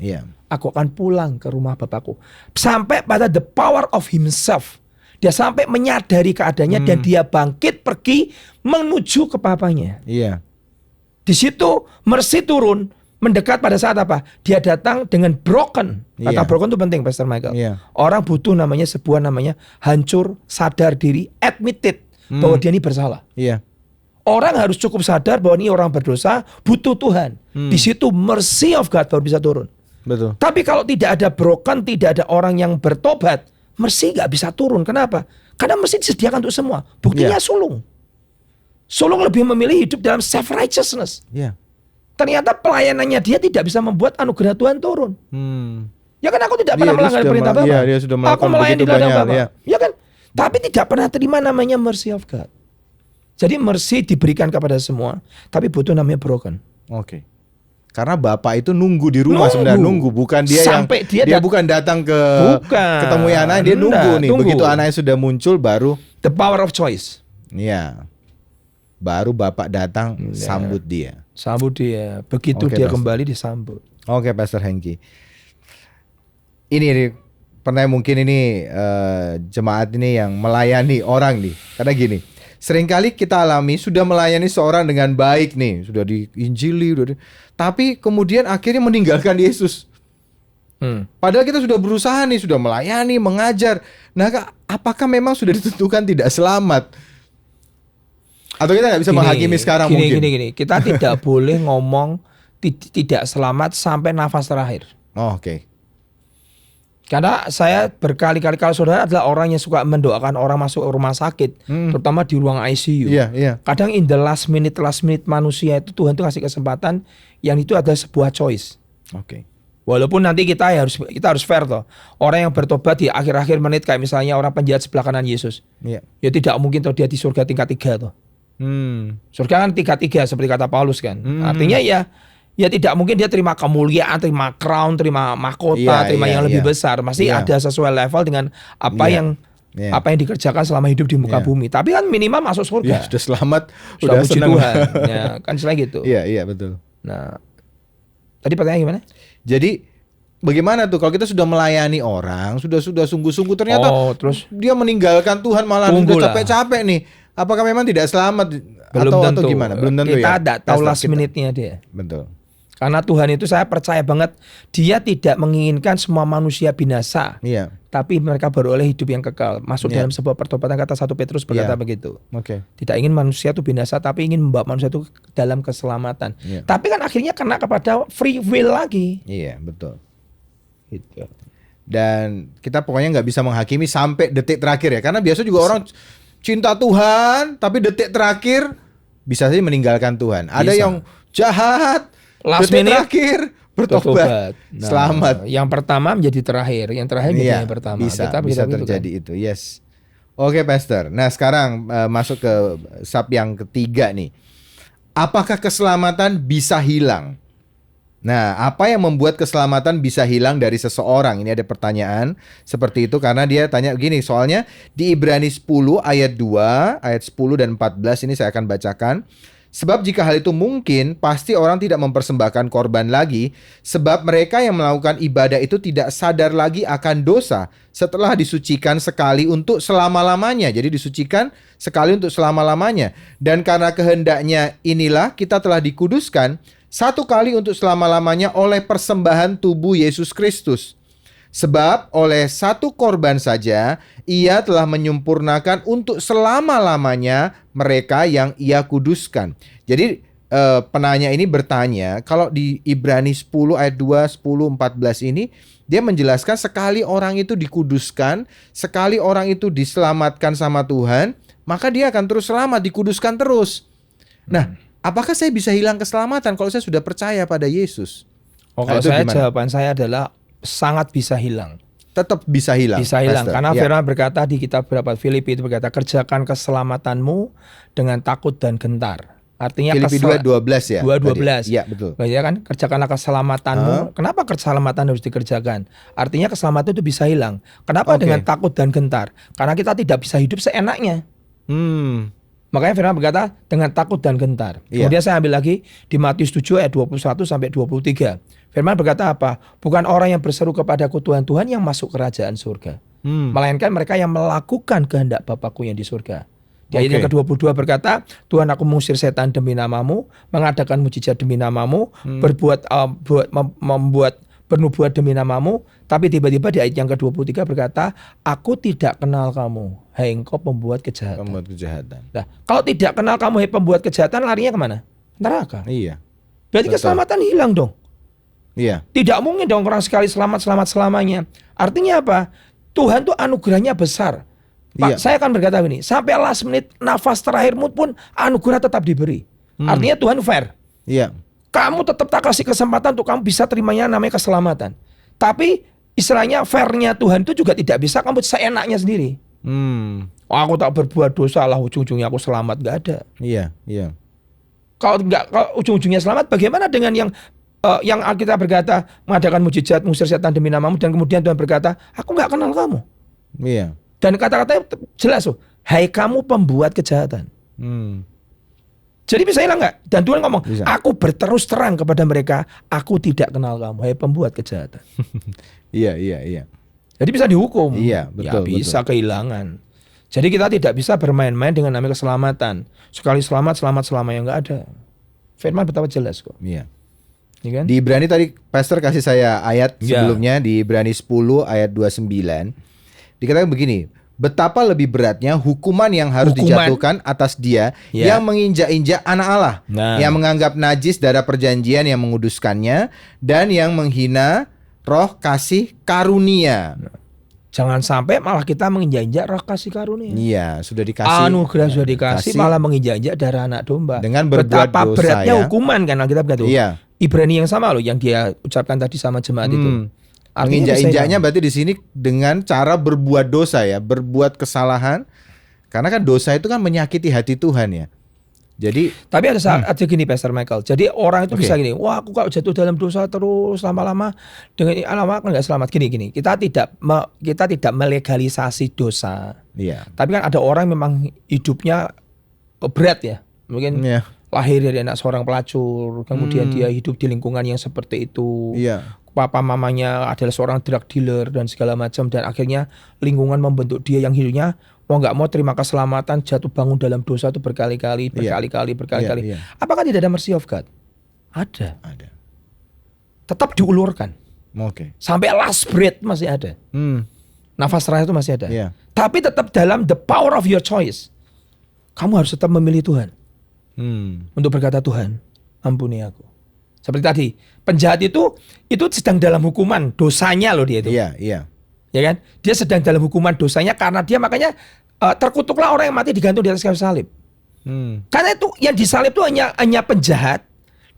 Aku akan pulang ke rumah Bapakku. Sampai pada the power of himself. Dia sampai menyadari keadaannya dan dia bangkit pergi menuju ke papanya. Di situ mercy turun, mendekat pada saat apa? Dia datang dengan broken. Kata broken itu penting, Pastor Michael. Orang butuh sebuah namanya hancur, sadar diri, admitted bahwa dia ini bersalah. Orang harus cukup sadar bahwa ini orang berdosa, butuh Tuhan. Di situ mercy of God baru bisa turun. Betul. Tapi kalau tidak ada broken, tidak ada orang yang bertobat, mercy nggak bisa turun. Kenapa? Karena mercy disediakan untuk semua. Buktinya sulung. Sulung lebih memilih hidup dalam self righteousness. Ternyata pelayanannya dia tidak bisa membuat anugerah Tuhan turun. Ya kan, aku tidak pernah melanggar perintah Bapa. Aku melayani di ladang Bapa. Ya kan? Tapi tidak pernah terima namanya mercy of God. Jadi mercy diberikan kepada semua, tapi butuh namanya broken. Karena Bapak itu nunggu di rumah, sebenarnya nunggu, bukan dia sampai dia bukan datang ketemu anak, dia nunggu nih. Begitu anaknya sudah muncul baru the power of choice. Baru Bapak datang sambut dia. Begitu dia kembali disambut. Pastor Hengki. Ini pernah mungkin ini jemaat ini yang melayani orang nih. Karena gini, seringkali kita alami sudah melayani seorang dengan baik nih, sudah diinjili, tapi kemudian akhirnya meninggalkan Yesus. Padahal kita sudah berusaha nih, sudah melayani, mengajar. Nah, apakah memang sudah ditentukan tidak selamat? Atau kita nggak bisa menghakimi sekarang mungkin? Gini. Kita tidak boleh ngomong tidak selamat sampai nafas terakhir. Karena saya berkali-kali, kalau saudara adalah orang yang suka mendoakan orang masuk rumah sakit, terutama di ruang ICU. Kadang in the last minute manusia itu Tuhan itu kasih kesempatan yang itu adalah sebuah choice. Walaupun nanti kita harus fair toh. Orang yang bertobat di akhir-akhir menit kayak misalnya orang penjahat sebelah kanan Yesus. Ya tidak mungkin toh dia di surga tingkat 3 toh. Surga kan tingkat 3 seperti kata Paulus kan. Artinya ya tidak mungkin dia terima kemuliaan, terima crown, terima mahkota, terima yang lebih besar. Masih ada sesuai level dengan apa yang dikerjakan selama hidup di muka bumi. Tapi kan minimal masuk surga. Sudah selamat, sudah puji Tuhan. Ya, kan selain gitu. Iya betul. Nah, tadi pertanyaan gimana? Jadi bagaimana tuh kalau kita sudah melayani orang, sudah sungguh-sungguh, ternyata terus dia meninggalkan Tuhan, malah sudah capek-capek nih. Apakah memang tidak selamat? Atau gimana? Belum tentu. Kita tidak tahu last minute-nya dia. Betul. Karena Tuhan itu saya percaya banget, dia tidak menginginkan semua manusia binasa. Tapi mereka beroleh hidup yang kekal. Masuk dalam sebuah pertobatan, kata 1 Petrus berkata begitu. Tidak ingin manusia itu binasa, tapi ingin membawa manusia itu dalam keselamatan. Tapi kan akhirnya kena kepada free will lagi. Betul. Gitu. Dan kita pokoknya nggak bisa menghakimi sampai detik terakhir ya. Karena biasa juga orang cinta Tuhan, tapi detik terakhir bisa saja meninggalkan Tuhan. Ada yang jahat, last detik minute terakhir bertobat. Nah, selamat. Yang pertama menjadi terakhir, yang terakhir menjadi yang pertama. Bisa terjadi itu. Yes. Oke, Pastor. Nah, sekarang masuk ke sub yang ketiga nih. apakah keselamatan bisa hilang? Nah, apa yang membuat keselamatan bisa hilang dari seseorang? Ini ada pertanyaan seperti itu karena dia tanya gini, soalnya di Ibrani 10 ayat 2, ayat 10 dan 14 ini saya akan bacakan. Sebab jika hal itu mungkin, pasti orang tidak mempersembahkan korban lagi, sebab mereka yang melakukan ibadah itu tidak sadar lagi akan dosa setelah disucikan sekali untuk selama-lamanya. Jadi disucikan sekali untuk selama-lamanya. Dan karena kehendaknya inilah kita telah dikuduskan satu kali untuk selama-lamanya oleh persembahan tubuh Yesus Kristus. Sebab oleh satu korban saja ia telah menyempurnakan untuk selama-lamanya mereka yang ia kuduskan. Jadi penanya ini bertanya, kalau di Ibrani 10 ayat 2, 10, 14 ini dia menjelaskan sekali orang itu dikuduskan, sekali orang itu diselamatkan sama Tuhan, maka dia akan terus selamat, dikuduskan terus. Nah, apakah saya bisa hilang keselamatan kalau saya sudah percaya pada Yesus? Kalau saya jawaban saya adalah sangat bisa hilang. Tetap bisa hilang. Bisa hilang karena firman berkata di kitab berapa Filipi itu berkata kerjakan keselamatanmu dengan takut dan gentar. Artinya Filipi 2:12 ya. 2:12. Iya, betul. Ya kan? Kerjakanlah keselamatanmu. Kenapa keselamatan harus dikerjakan? Artinya keselamatan itu bisa hilang. Kenapa dengan takut dan gentar? Karena kita tidak bisa hidup seenaknya. Makanya firman berkata dengan takut dan gentar. Kemudian saya ambil lagi di Matius 7 ayat 21 sampai 23. Firman berkata apa? Bukan orang yang berseru kepadaku Tuhan, Tuhan yang masuk kerajaan surga. Melainkan mereka yang melakukan kehendak Bapakku yang di surga. Di ayat yang ke-22 berkata, Tuhan aku mengusir setan demi namamu, mengadakan mujizat demi namamu, membuat bernubuat demi namamu. Tapi tiba-tiba di ayat yang ke-23 berkata, aku tidak kenal kamu, hai engkau pembuat kejahatan. Nah, kalau tidak kenal kamu, hai pembuat kejahatan, larinya kemana? Neraka. Iya. Berarti keselamatan hilang dong. Iya. Tidak mungkin dong orang sekali selamat selamanya. Artinya apa? Tuhan tuh anugerahnya besar. Pak, saya akan berkata ini, sampai last menit nafas terakhirmu pun anugerah tetap diberi. Artinya Tuhan fair. Iya. Kamu tetap tak kasih kesempatan untuk kamu bisa terimanya namanya keselamatan. Tapi istilahnya fairnya Tuhan itu juga tidak bisa kamu seenaknya sendiri. Aku tak berbuat dosa lah ujung-ujungnya aku selamat, gak ada. Iya. Kalau ujung-ujungnya selamat, bagaimana dengan yang Alkitab berkata mengadakan mujizat, mengusir setan demi namamu, dan kemudian Tuhan berkata, aku nggak kenal kamu. Iya. Dan kata-katanya jelas loh, hai kamu pembuat kejahatan. Jadi bisa hilang nggak? Dan Tuhan ngomong, aku berterus terang kepada mereka, aku tidak kenal kamu, hai pembuat kejahatan. Iya. Jadi bisa dihukum. Iya, betul. Ya bisa kehilangan. Jadi kita tidak bisa bermain-main dengan namanya keselamatan. Sekali selamat selamanya nggak ada. Firman betapa jelas kok. Iya. Ya kan? Di Ibrani tadi Pastor kasih saya ayat sebelumnya di Ibrani 10 ayat 29. Dikatakan begini, betapa lebih beratnya hukuman yang harus dijatuhkan atas dia yang menginjak-injak anak Allah, yang menganggap najis darah perjanjian yang menguduskannya, dan yang menghina roh kasih karunia. Jangan sampai malah kita menginjak-injak roh kasih karunia. Iya, sudah dikasih. Anugerah sudah dikasih, malah menginjak-injak darah anak domba. Dengan berbuat betapa dosa, beratnya hukuman kan kita berkata. Iya. Ibrani yang sama loh yang dia ucapkan tadi sama jemaat itu. Menginjak-injaknya berarti di sini dengan cara berbuat dosa ya, berbuat kesalahan. Karena kan dosa itu kan menyakiti hati Tuhan ya. Jadi tapi ada saat gini Pastor Michael. Jadi orang itu bisa gini, wah aku kalau jatuh dalam dosa terus lama-lama dengan lama kan nggak selamat. Gini. Kita tidak melegalisasi dosa. Iya. Tapi kan ada orang memang hidupnya berat ya. Mungkin lahir dari anak seorang pelacur, kemudian dia hidup di lingkungan yang seperti itu. Iya. Papa mamanya adalah seorang drug dealer dan segala macam, dan akhirnya lingkungan membentuk dia yang hidupnya mau nggak mau terima keselamatan, jatuh bangun dalam dosa itu berkali-kali. Iya. Apakah tidak ada mercy of God? Ada. Tetap diulurkan. Sampai last breath masih ada. Nafas terakhir itu masih ada. Tapi tetap dalam the power of your choice. Kamu harus tetap memilih Tuhan. Untuk berkata, Tuhan ampuni aku. Seperti tadi, penjahat itu sedang dalam hukuman dosanya loh dia itu. Iya. Ya kan? Dia sedang dalam hukuman dosanya karena dia makanya terkutuklah orang yang mati digantung di atas kayu salib. Karena itu yang disalib itu hanya penjahat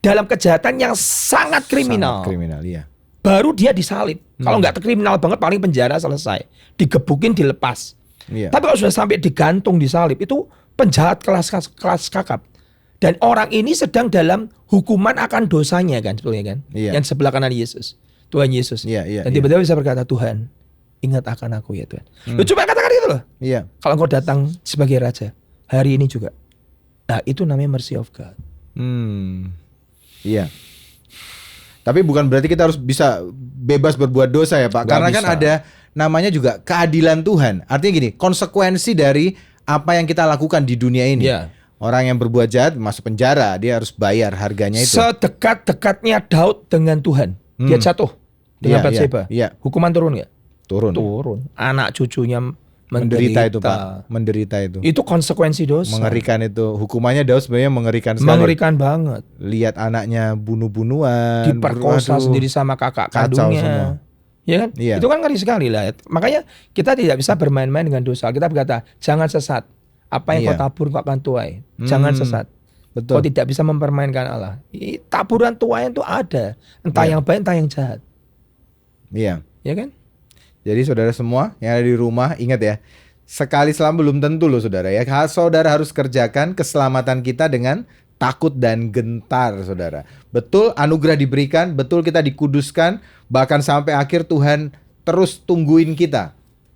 dalam kejahatan yang sangat kriminal. Sangat kriminal, iya. Baru dia disalib. Kalau nggak kriminal banget paling penjara selesai. Digebukin dilepas. Iya. Tapi kalau sudah sampai digantung disalib itu penjahat kelas kakap. Dan orang ini sedang dalam hukuman akan dosanya kan sebetulnya kan. Yang sebelah kanan Yesus, Tuhan Yesus. Dan tiba-tiba bisa berkata, Tuhan, ingat akan aku ya Tuhan. Lu cuma katakan gitu loh. Kalau engkau datang sebagai raja hari ini juga. Nah, itu namanya mercy of God. Iya. Tapi bukan berarti kita harus bisa bebas berbuat dosa ya Pak. Karena kan ada namanya juga keadilan Tuhan. Artinya gini, konsekuensi dari apa yang kita lakukan di dunia ini. Orang yang berbuat jahat masuk penjara, dia harus bayar harganya itu. Sedekat-dekatnya Daud dengan Tuhan, dia jatuh dengan Batseba. Hukuman turun nggak? Turun. Anak cucunya menderita itu Pak. Menderita itu. Itu konsekuensi dosa. Mengerikan itu. Hukumannya Daud sebenarnya mengerikan sekali. Mengerikan banget. Lihat anaknya bunuh-bunuhan, diperkosa sendiri sama kakak kandungnya. Ya kan? Itu kan ngeri sekali lah. Makanya kita tidak bisa bermain-main dengan dosa. Kita berkata, jangan sesat. Apa yang kau tabur kau akan tuai. Jangan sesat. Betul. Kau tidak bisa mempermainkan Allah. Taburan tuai itu ada. Entah yang baik, entah yang jahat. Iya. Ya kan? Jadi saudara semua yang ada di rumah, ingat ya, sekali selam belum tentu loh saudara ya. Saudara harus kerjakan keselamatan kita dengan takut dan gentar saudara. Betul anugerah diberikan, betul kita dikuduskan, bahkan sampai akhir Tuhan terus tungguin kita.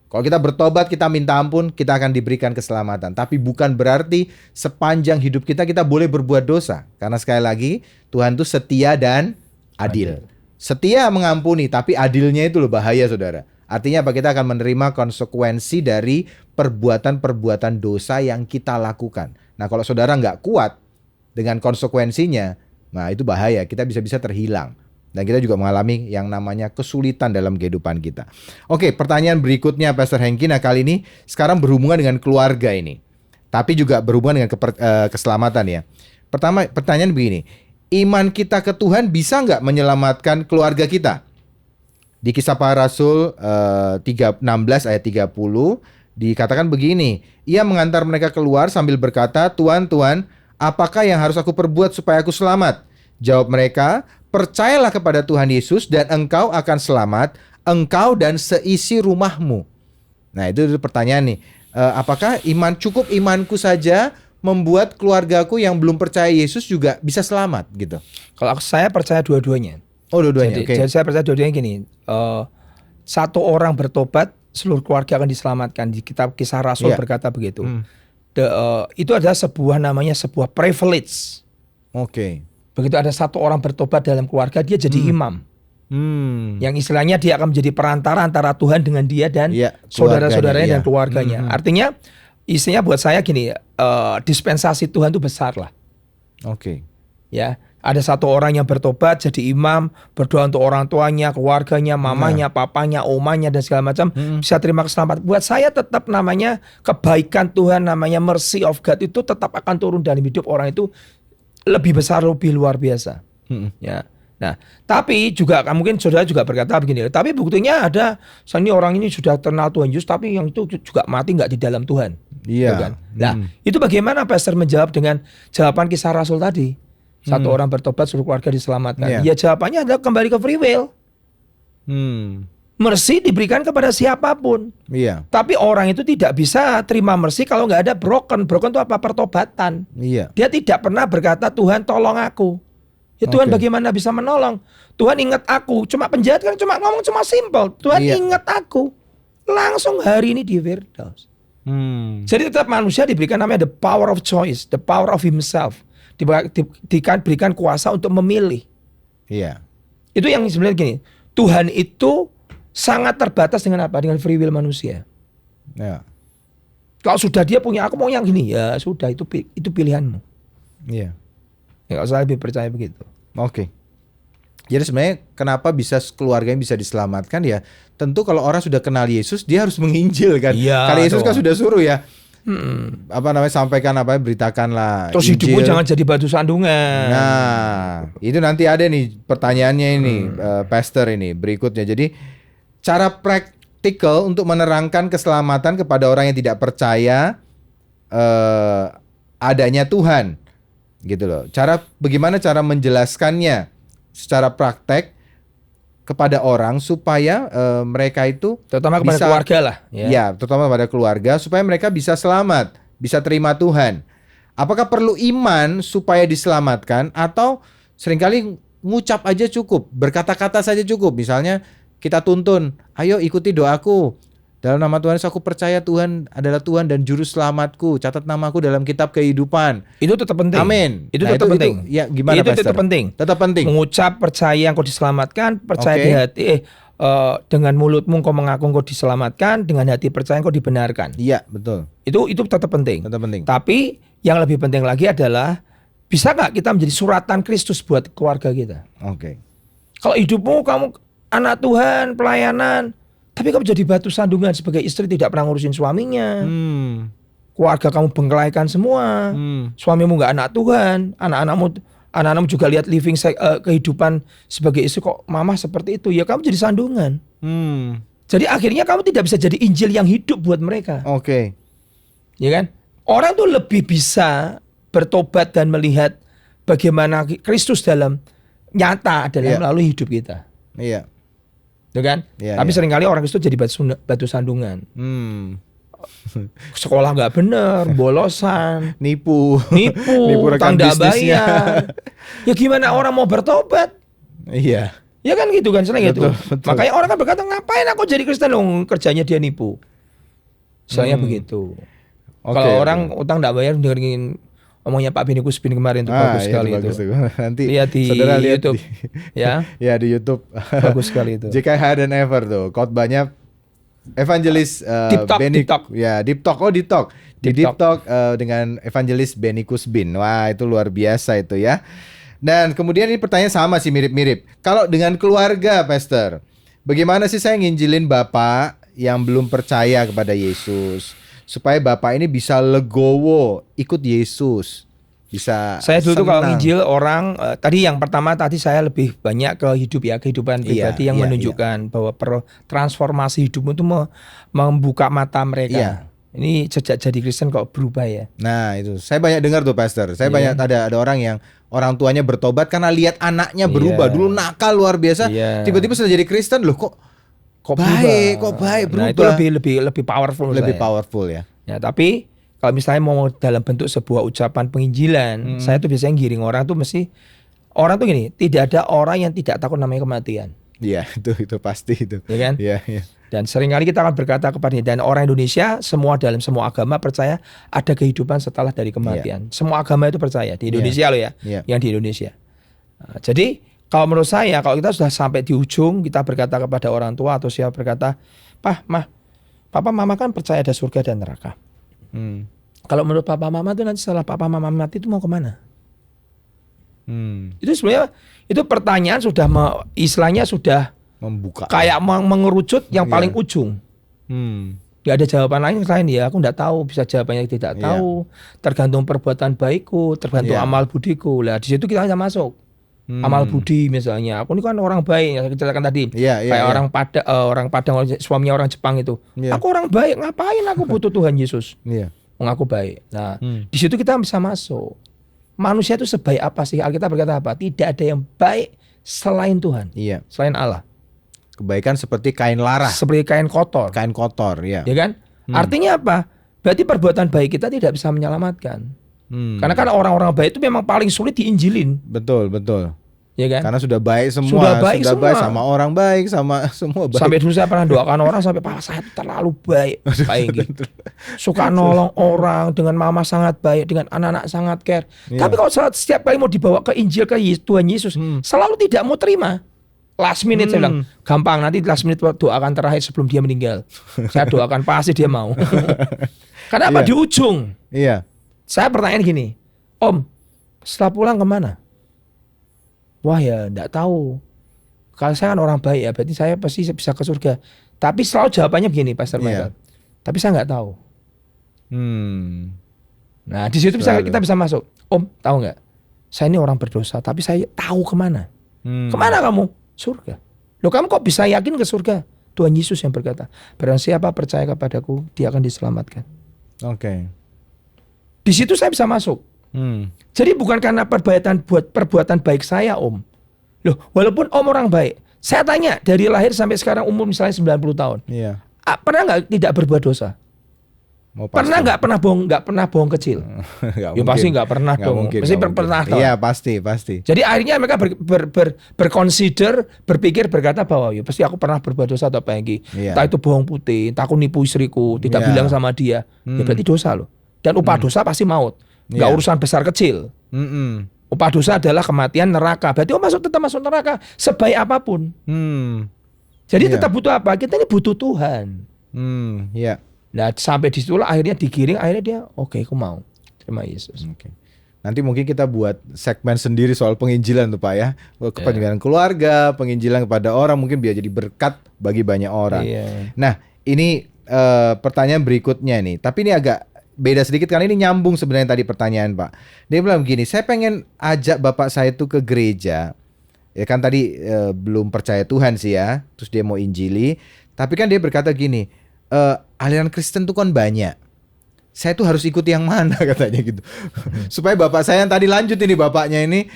Kalau kita bertobat, kita minta ampun, kita akan diberikan keselamatan. Tapi bukan berarti sepanjang hidup kita boleh berbuat dosa. Karena sekali lagi, Tuhan itu setia dan adil. Setia mengampuni, tapi adilnya itu loh bahaya saudara. Artinya apa? Kita akan menerima konsekuensi dari perbuatan-perbuatan dosa yang kita lakukan. Nah kalau saudara nggak kuat dengan konsekuensinya, nah itu bahaya, kita bisa-bisa terhilang. Dan kita juga mengalami yang namanya kesulitan dalam kehidupan kita. Oke, pertanyaan berikutnya Pastor Hengki. Nah kali ini sekarang berhubungan dengan keluarga ini. Tapi juga berhubungan dengan keselamatan ya. Pertama, pertanyaan begini. Iman kita ke Tuhan bisa nggak menyelamatkan keluarga kita? Di Kisah Para Rasul 16 ayat 30 dikatakan begini. Ia mengantar mereka keluar sambil berkata, Tuhan, Tuhan, apakah yang harus aku perbuat supaya aku selamat? Jawab mereka, percayalah kepada Tuhan Yesus dan engkau akan selamat, engkau dan seisi rumahmu. Nah itu pertanyaan nih. Apakah cukup imanku saja membuat keluargaku yang belum percaya Yesus juga bisa selamat gitu? Kalau saya percaya dua-duanya. Oh dua-duanya. Jadi saya percaya dua-duanya gini. Satu orang bertobat, seluruh keluarga akan diselamatkan. Di kitab Kisah Rasul berkata begitu. Itu adalah sebuah privilege. Begitu ada satu orang bertobat dalam keluarga, dia jadi imam. Yang istilahnya dia akan menjadi perantara antara Tuhan dengan dia dan saudara-saudaranya dan keluarganya. Artinya isinya buat saya gini, dispensasi Tuhan itu besar lah. Ya, ada satu orang yang bertobat jadi imam, berdoa untuk orang tuanya, keluarganya, mamanya, papanya, omanya dan segala macam, bisa terima keselamatan. Buat saya tetap namanya kebaikan Tuhan, namanya mercy of God itu tetap akan turun dalam hidup orang itu lebih besar, lebih luar biasa. Ya. Nah, tapi juga mungkin saudara juga berkata begini, tapi buktinya ada, misalnya orang ini sudah kenal Tuhan Yesus, tapi yang itu juga mati nggak di dalam Tuhan. Kan? Nah, itu bagaimana Pastor menjawab dengan jawaban Kisah Rasul tadi? Satu orang bertobat, seluruh keluarga diselamatkan. Ya jawabannya adalah kembali ke free will. Mercy diberikan kepada siapapun. Tapi orang itu tidak bisa terima mercy kalau nggak ada broken. Broken itu apa? Pertobatan. Dia tidak pernah berkata, Tuhan tolong aku. Ya Tuhan bagaimana bisa menolong? Tuhan ingat aku. Cuma penjahat kan cuma ngomong cuma simple. Tuhan ingat aku. Langsung hari ini di Firdaus. Jadi tetap manusia diberikan namanya the power of choice, the power of himself. Diberikan kuasa untuk memilih. Itu yang sebenarnya gini. Tuhan itu sangat terbatas dengan apa? Dengan free will manusia. Kalau sudah dia punya, aku mau yang gini, ya sudah itu pilihanmu. Ya, kalau saya lebih percaya begitu. Jadi sebenarnya kenapa bisa keluarganya bisa diselamatkan ya? Tentu kalau orang sudah kenal Yesus, dia harus menginjil kan. Karena Yesus kan sudah suruh ya. Sampaikan beritakanlah terus Injil. Hidupmu jangan jadi batu sandungan. Nah itu nanti ada nih pertanyaannya ini Pastor ini berikutnya. Jadi cara praktikal untuk menerangkan keselamatan kepada orang yang tidak percaya adanya Tuhan gitu loh. Bagaimana cara menjelaskannya secara praktek kepada orang supaya mereka itu terutama kepada keluarga lah ya terutama kepada keluarga supaya mereka bisa selamat, bisa terima Tuhan. Apakah perlu iman supaya diselamatkan atau seringkali ngucap aja cukup, berkata-kata saja cukup. Misalnya kita tuntun, ayo ikuti doaku. Dalam nama Tuhan Yesus aku percaya Tuhan adalah Tuhan dan juru selamatku. Catat namaku dalam kitab kehidupan. Itu tetap penting. Amin. Itu tetap penting. Ya gimana Itu Pastor? tetap penting. Tetap penting. Mengucap percaya engkau diselamatkan, percaya di hati dengan mulutmu engkau mengaku engkau diselamatkan, dengan hati percaya engkau dibenarkan. Iya, betul. Itu tetap penting. Tetap penting. Tapi yang lebih penting lagi adalah bisa nggak kita menjadi suratan Kristus buat keluarga kita? Oke. Kalau hidupmu kamu anak Tuhan, pelayanan, tapi kamu jadi batu sandungan sebagai istri tidak pernah ngurusin suaminya. Keluarga kamu bengkelaikan semua. Suamimu nggak anak Tuhan, anak-anakmu juga lihat living kehidupan sebagai istri kok mama seperti itu. Ya kamu jadi sandungan. Jadi akhirnya kamu tidak bisa jadi Injil yang hidup buat mereka. Oke. Ya kan? Orang tuh lebih bisa bertobat dan melihat bagaimana Kristus dalam nyata dalam melalui hidup kita. Iya. Ya kan? Tapi seringkali orang Kristus jadi batu sandungan. Sekolah nggak bener, bolosan, nipu utang rekan bayar. Ya gimana orang mau bertobat? Iya. Ya kan gitu kan, sering gitu. Betul. Makanya orang kan berkata, ngapain aku jadi Kristen dong, kerjanya dia nipu. Soalnya begitu. Kalau orang utang nggak bayar dengerin omongnya Pak Benikus Bin kemarin tuh bagus sekali itu. Nanti lihat di YouTube. Ya di YouTube. Bagus sekali itu. JK Higher Than Ever tuh khotbahnya Evangelis Deep Talk. Ya, Deep Talk. Oh, Deep Talk. Di Deep Talk dengan Evangelis Benikus Bin. Wah, itu luar biasa itu ya. Dan kemudian ini pertanyaan sama sih, mirip-mirip. Kalau dengan keluarga, Pastor, bagaimana sih saya nginjilin Bapak yang belum percaya kepada Yesus supaya Bapak ini bisa legowo ikut Yesus? Bisa saya dulu tuh kalau senang. nginjil orang tadi yang pertama saya lebih banyak ke hidup ya, kehidupan pribadi yang menunjukkan bahwa transformasi hidupmu itu membuka mata mereka. Iya. Ini sejak jadi Kristen kok berubah ya. Nah itu saya banyak dengar tuh Pastor. Saya banyak ada orang yang orang tuanya bertobat karena lihat anaknya berubah. Dulu nakal luar biasa, tiba-tiba sudah jadi Kristen loh kok baik berubah. Nah itu lebih powerful. Lebih powerful ya. Ya tapi kalau misalnya mau dalam bentuk sebuah ucapan penginjilan, saya tuh biasanya giring orang tuh mesti orang tuh gini, tidak ada orang yang tidak takut namanya kematian. Iya, itu pasti itu. Ya kan? Iya. Dan seringkali kita akan berkata kepadanya, dan orang Indonesia dalam semua agama percaya ada kehidupan setelah dari kematian. Semua agama itu percaya di Indonesia loh ya, yang di Indonesia. Nah, jadi kalau menurut saya, kalau kita sudah sampai di ujung, kita berkata kepada orang tua atau siapa berkata, Papa Mama kan percaya ada surga dan neraka. Kalau menurut Papa Mama itu nanti setelah Papa Mama mati itu mau kemana? Itu sebenarnya itu pertanyaan istilahnya sudah membuka, kayak mengerucut yang paling ujung. Gak ada jawaban lain selain ya aku nggak tahu, bisa jawabannya tidak tahu. Tergantung perbuatan baikku, tergantung amal budiku. Lah di situ kita bisa masuk. Amal budi misalnya, aku ini kan orang baik yang saya ceritakan tadi, kayak orang Padang, suaminya orang Jepang itu. Aku orang baik, ngapain aku butuh Tuhan Yesus? Mengaku baik. Nah di situ kita bisa masuk. Manusia itu sebaik apa sih? Alkitab berkata apa? Tidak ada yang baik selain Tuhan, selain Allah. Kebaikan seperti kain lara, seperti kain kotor, ya kan? Artinya apa? Berarti perbuatan baik kita tidak bisa menyelamatkan. Karena kan orang-orang baik itu memang paling sulit diinjilin. Betul. Ya kan? Karena sudah baik semua, sudah baik sama orang baik, sama semua baik. Sampai dulu saya pernah doakan orang sampai Pak saya terlalu baik, gitu. Suka nolong orang, dengan mama sangat baik, dengan anak-anak sangat care. Tapi kalau setiap kali mau dibawa ke Injil ke Tuhan Yesus, selalu tidak mau terima. Last minute saya bilang, gampang nanti last minute doakan terakhir sebelum dia meninggal. Saya doakan pasti dia mau. Karena apa? Di ujung. Saya pertanyaan gini, Om, setelah pulang kemana? Wah ya enggak tahu. Kalau saya kan orang baik ya, berarti saya pasti bisa ke surga. Tapi selalu jawabannya begini, Pastor Michael. Tapi saya nggak tahu. Nah di situ kita bisa masuk. Om, tahu nggak? Saya ini orang berdosa, tapi saya tahu kemana. Kemana kamu? Surga. Loh kamu kok bisa yakin ke surga? Tuhan Yesus yang berkata, barang siapa percaya kepadaku, dia akan diselamatkan. Di situ saya bisa masuk. Jadi bukan karena perbuatan baik saya, Om. Loh, walaupun Om orang baik, saya tanya dari lahir sampai sekarang umur misalnya 90 tahun. Pernah nggak tidak berbuat dosa? Pernah nggak pernah bohong kecil? Ya pasti nggak pernah dong. Pasti pernah. Iya pasti. Jadi akhirnya mereka berpikir berkata bahwa ya pasti aku pernah berbuat dosa atau apa yang entah itu bohong putih, entah aku nipu istriku, tidak bilang sama dia, ya berarti dosa loh. Dan upah dosa pasti maut. Nggak urusan besar kecil. Upah dosa adalah kematian neraka. Berarti tetap masuk neraka sebaik apapun. Jadi tetap butuh apa? Kita ini butuh Tuhan. Iya. Nah sampai di situlah akhirnya digiring, akhirnya dia oke, aku mau terima Yesus. Nanti mungkin kita buat segmen sendiri soal penginjilan tuh Pak ya, penginjilan keluarga, penginjilan kepada orang mungkin biar jadi berkat bagi banyak orang. Nah ini pertanyaan berikutnya nih, tapi ini agak beda sedikit karena ini nyambung sebenarnya tadi pertanyaan Pak. Dia bilang begini, saya pengen ajak bapak saya tuh ke gereja, ya kan tadi belum percaya Tuhan sih ya, terus dia mau injili, tapi kan dia berkata gini, aliran Kristen tuh kan banyak. Saya tuh harus ikut yang mana katanya gitu. Supaya bapak saya yang tadi lanjut ini, bapaknya ini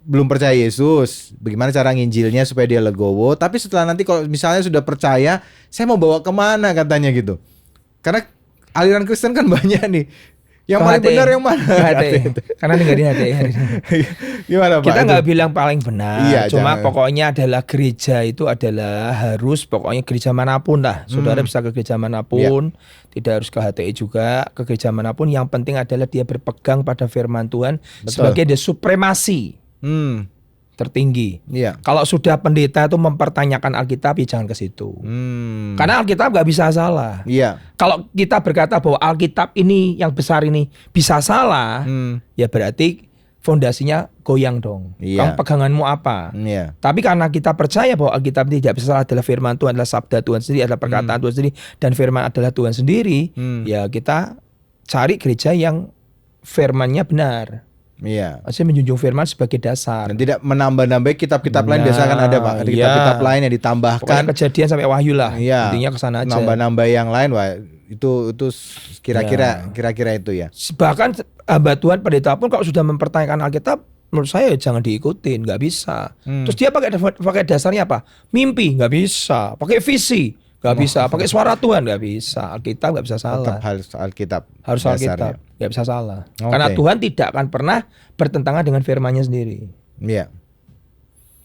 belum percaya Yesus. Bagaimana cara nginjilnya supaya dia legowo. Tapi setelah nanti kalau misalnya sudah percaya, saya mau bawa kemana katanya gitu. Karena aliran Kristen kan banyak nih. Yang paling benar yang mana? Karena dengerin hati. Gimana Pak? Kita nggak bilang paling benar. Iya, cuma jangan. pokoknya adalah gereja itu adalah harus pokoknya gereja manapun lah. Saudara bisa ke gereja manapun, tidak harus ke HTI juga, ke gereja manapun. Yang penting adalah dia berpegang pada firman Tuhan sebagai the supremasi tertinggi. Kalau sudah pendeta itu mempertanyakan Alkitab, ya jangan ke situ. Karena Alkitab nggak bisa salah. Kalau kita berkata bahwa Alkitab ini yang besar ini bisa salah, ya berarti fondasinya goyang dong. Kamu peganganmu apa? Tapi karena kita percaya bahwa Alkitab tidak bisa salah, adalah firman Tuhan, adalah sabda Tuhan sendiri, adalah perkataan Tuhan sendiri, dan firman adalah Tuhan sendiri, ya kita cari gereja yang firmannya benar. Maksudnya menjunjung firman sebagai dasar. Dan tidak menambah-nambah kitab-kitab lain, biasa kan ada Pak. Kitab-kitab lain yang ditambahkan. Pokoknya Kejadian sampai Wahyu lah. Intinya kesana aja. Nambah-nambah yang lain, wah itu kira-kira itu ya. Bahkan hamba Tuhan pendeta pun kalau sudah mempertanyakan Alkitab, menurut saya jangan diikutin, nggak bisa. Terus dia pakai dasarnya apa? Mimpi, nggak bisa. Pakai visi, nggak bisa. Pakai suara Tuhan, nggak bisa. Alkitab nggak bisa salah. Tetap harus Alkitab. Harus Alkitab, nggak bisa salah. Karena Tuhan tidak akan pernah bertentangan dengan firman-Nya sendiri.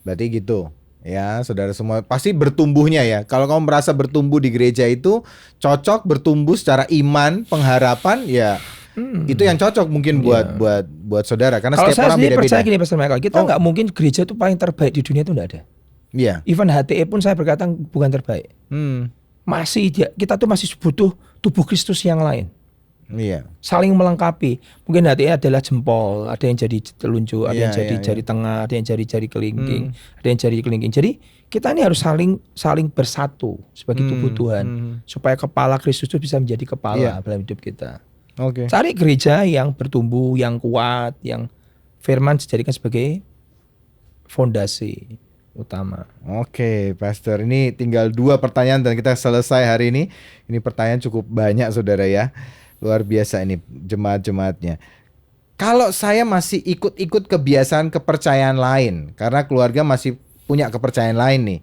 Berarti gitu. Ya, saudara semua pasti bertumbuhnya ya. Kalau kamu merasa bertumbuh di gereja itu cocok bertumbuh secara iman, pengharapan, ya itu yang cocok mungkin buat saudara. Karena kalau setiap orang beda-beda. Kalau saya sendiri percaya gini, Pastor Michael, kita nggak mungkin gereja itu paling terbaik di dunia itu nggak ada. Even HTE pun saya berkata bukan terbaik. Masih kita tuh masih butuh tubuh Kristus yang lain. Saling melengkapi. Mungkin HTE adalah jempol, ada yang jadi telunjuk, ada yang jadi jari tengah, ada yang jadi jari kelingking, ada yang jari kelingking. Jadi kita ini harus saling bersatu sebagai tubuh Tuhan, supaya kepala Kristus itu bisa menjadi kepala dalam hidup kita. Cari gereja yang bertumbuh, yang kuat, yang firman dijadikan sebagai fondasi utama. Pastor, ini tinggal 2 pertanyaan dan kita selesai hari ini. Ini pertanyaan cukup banyak saudara ya. Luar biasa ini jemaat-jemaatnya. Kalau saya masih ikut-ikut kebiasaan kepercayaan lain, karena keluarga masih punya kepercayaan lain nih,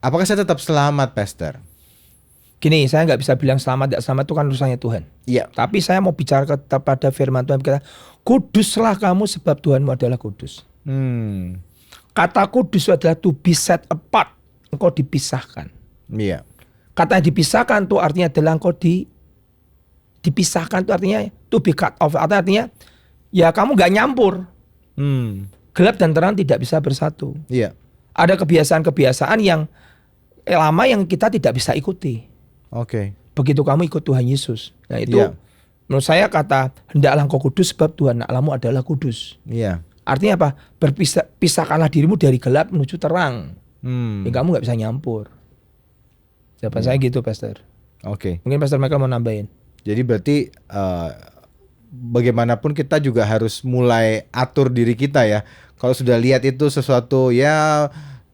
apakah saya tetap selamat, Pastor? Gini, saya nggak bisa bilang selamat tidak selamat, itu kan urusannya Tuhan. Tapi saya mau bicara kepada firman Tuhan, berkata, kuduslah kamu sebab Tuhanmu adalah kudus. Kata kudus adalah to be set apart. Engkau dipisahkan. Kata yang dipisahkan itu artinya adalah engkau dipisahkan, itu artinya to be cut off. Artinya ya kamu nggak nyampur. Gelap dan terang tidak bisa bersatu. Ada kebiasaan-kebiasaan yang lama yang kita tidak bisa ikuti. Begitu kamu ikut Tuhan Yesus, nah itu menurut saya kata hendaklah engkau kudus sebab Tuhan Allahmu adalah kudus. Artinya apa? Pisahkanlah dirimu dari gelap menuju terang. Ya, kamu nggak bisa nyampur. Jawaban saya gitu, Pastor. Mungkin Pastor Michael mau nambahin. Jadi berarti bagaimanapun kita juga harus mulai atur diri kita ya. Kalau sudah lihat itu sesuatu ya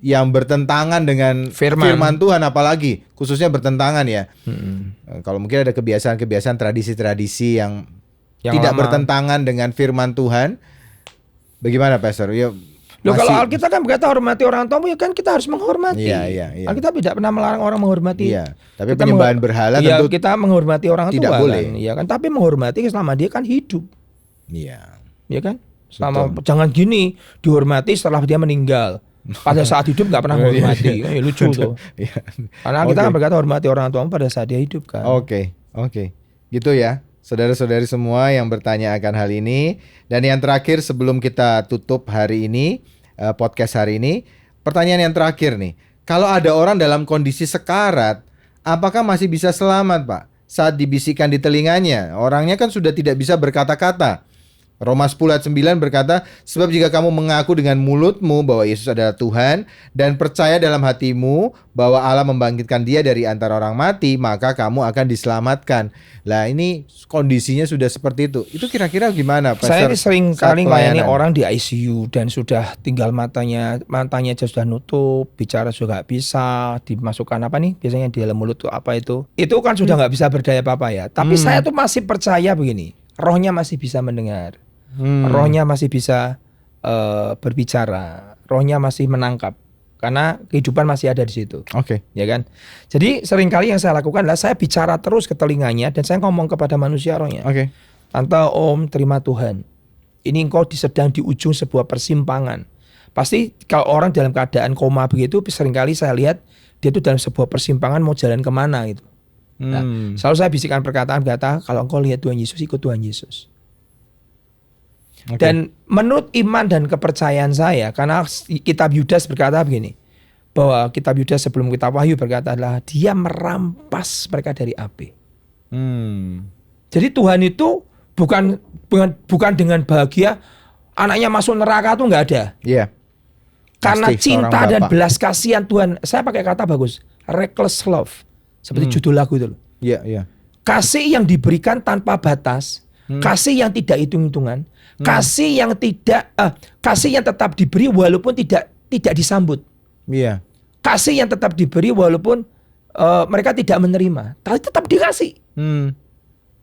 yang bertentangan dengan firman Tuhan, apalagi khususnya bertentangan ya. Kalau mungkin ada kebiasaan-kebiasaan, tradisi-tradisi yang tidak lama bertentangan dengan firman Tuhan, bagaimana Pastor? Ya Loh, kalau Alkitab kan berkata hormati orang tuamu, ya kan kita harus menghormati. Iya. Alkitab tidak pernah melarang orang menghormati. Iya. Tapi penyembahan berhala tentu kita menghormati orang tidak tua boleh. Kan. Iya kan, tapi menghormati selama dia kan hidup. Iya. Iya kan? Selama jangan gini dihormati setelah dia meninggal. Pada saat hidup nggak pernah menghormati. Ya, lucu tuh. Karena kita kan berkata hormati orang tuamu pada saat dia hidup kan. Oke. Gitu ya. Saudara-saudari semua yang bertanya akan hal ini. Dan yang terakhir sebelum kita tutup hari ini, podcast hari ini, pertanyaan yang terakhir nih. Kalau ada orang dalam kondisi sekarat, apakah masih bisa selamat, Pak? Saat dibisikkan di telinganya, orangnya kan sudah tidak bisa berkata-kata. Roma 10 ayat 9 berkata, sebab jika kamu mengaku dengan mulutmu bahwa Yesus adalah Tuhan dan percaya dalam hatimu bahwa Allah membangkitkan dia dari antara orang mati, maka kamu akan diselamatkan. Lah ini kondisinya sudah seperti itu. Itu kira-kira gimana, Pastor? Saya ini sering kali melayani orang di ICU dan sudah tinggal matanya aja sudah nutup, bicara juga nggak bisa, dimasukkan apa nih? Biasanya di dalam mulut tuh apa itu? Itu kan sudah nggak bisa berdaya apa-apa ya. Tapi saya tuh masih percaya begini, rohnya masih bisa mendengar. Rohnya masih bisa berbicara, rohnya masih menangkap, karena kehidupan masih ada di situ. Oke. Ya kan. Jadi seringkali yang saya lakukan adalah saya bicara terus ke telinganya dan saya ngomong kepada manusia rohnya. Oke. Tante, Om, terima Tuhan. Ini engkau sedang di ujung sebuah persimpangan. Pasti kalau orang dalam keadaan koma begitu, seringkali saya lihat dia itu dalam sebuah persimpangan mau jalan kemana gitu. Nah, selalu saya bisikan perkataan kalau engkau lihat Tuhan Yesus, ikut Tuhan Yesus. Okay. Dan menurut iman dan kepercayaan saya, karena kitab Yudas berkata begini, bahwa kitab Yudas sebelum kitab Wahyu berkata adalah dia merampas mereka dari api. Jadi Tuhan itu bukan dengan bahagia anaknya masuk neraka tuh nggak ada. Iya. Karena Pasti, cinta dan belas kasihan Tuhan. Saya pakai kata bagus, reckless love, seperti judul lagu itu. Iya. Kasih yang diberikan tanpa batas, kasih yang tidak hitung-hitungan. Kasih yang tetap diberi walaupun tidak disambut. Iya. Kasih yang tetap diberi walaupun mereka tidak menerima, tapi tetap dikasih.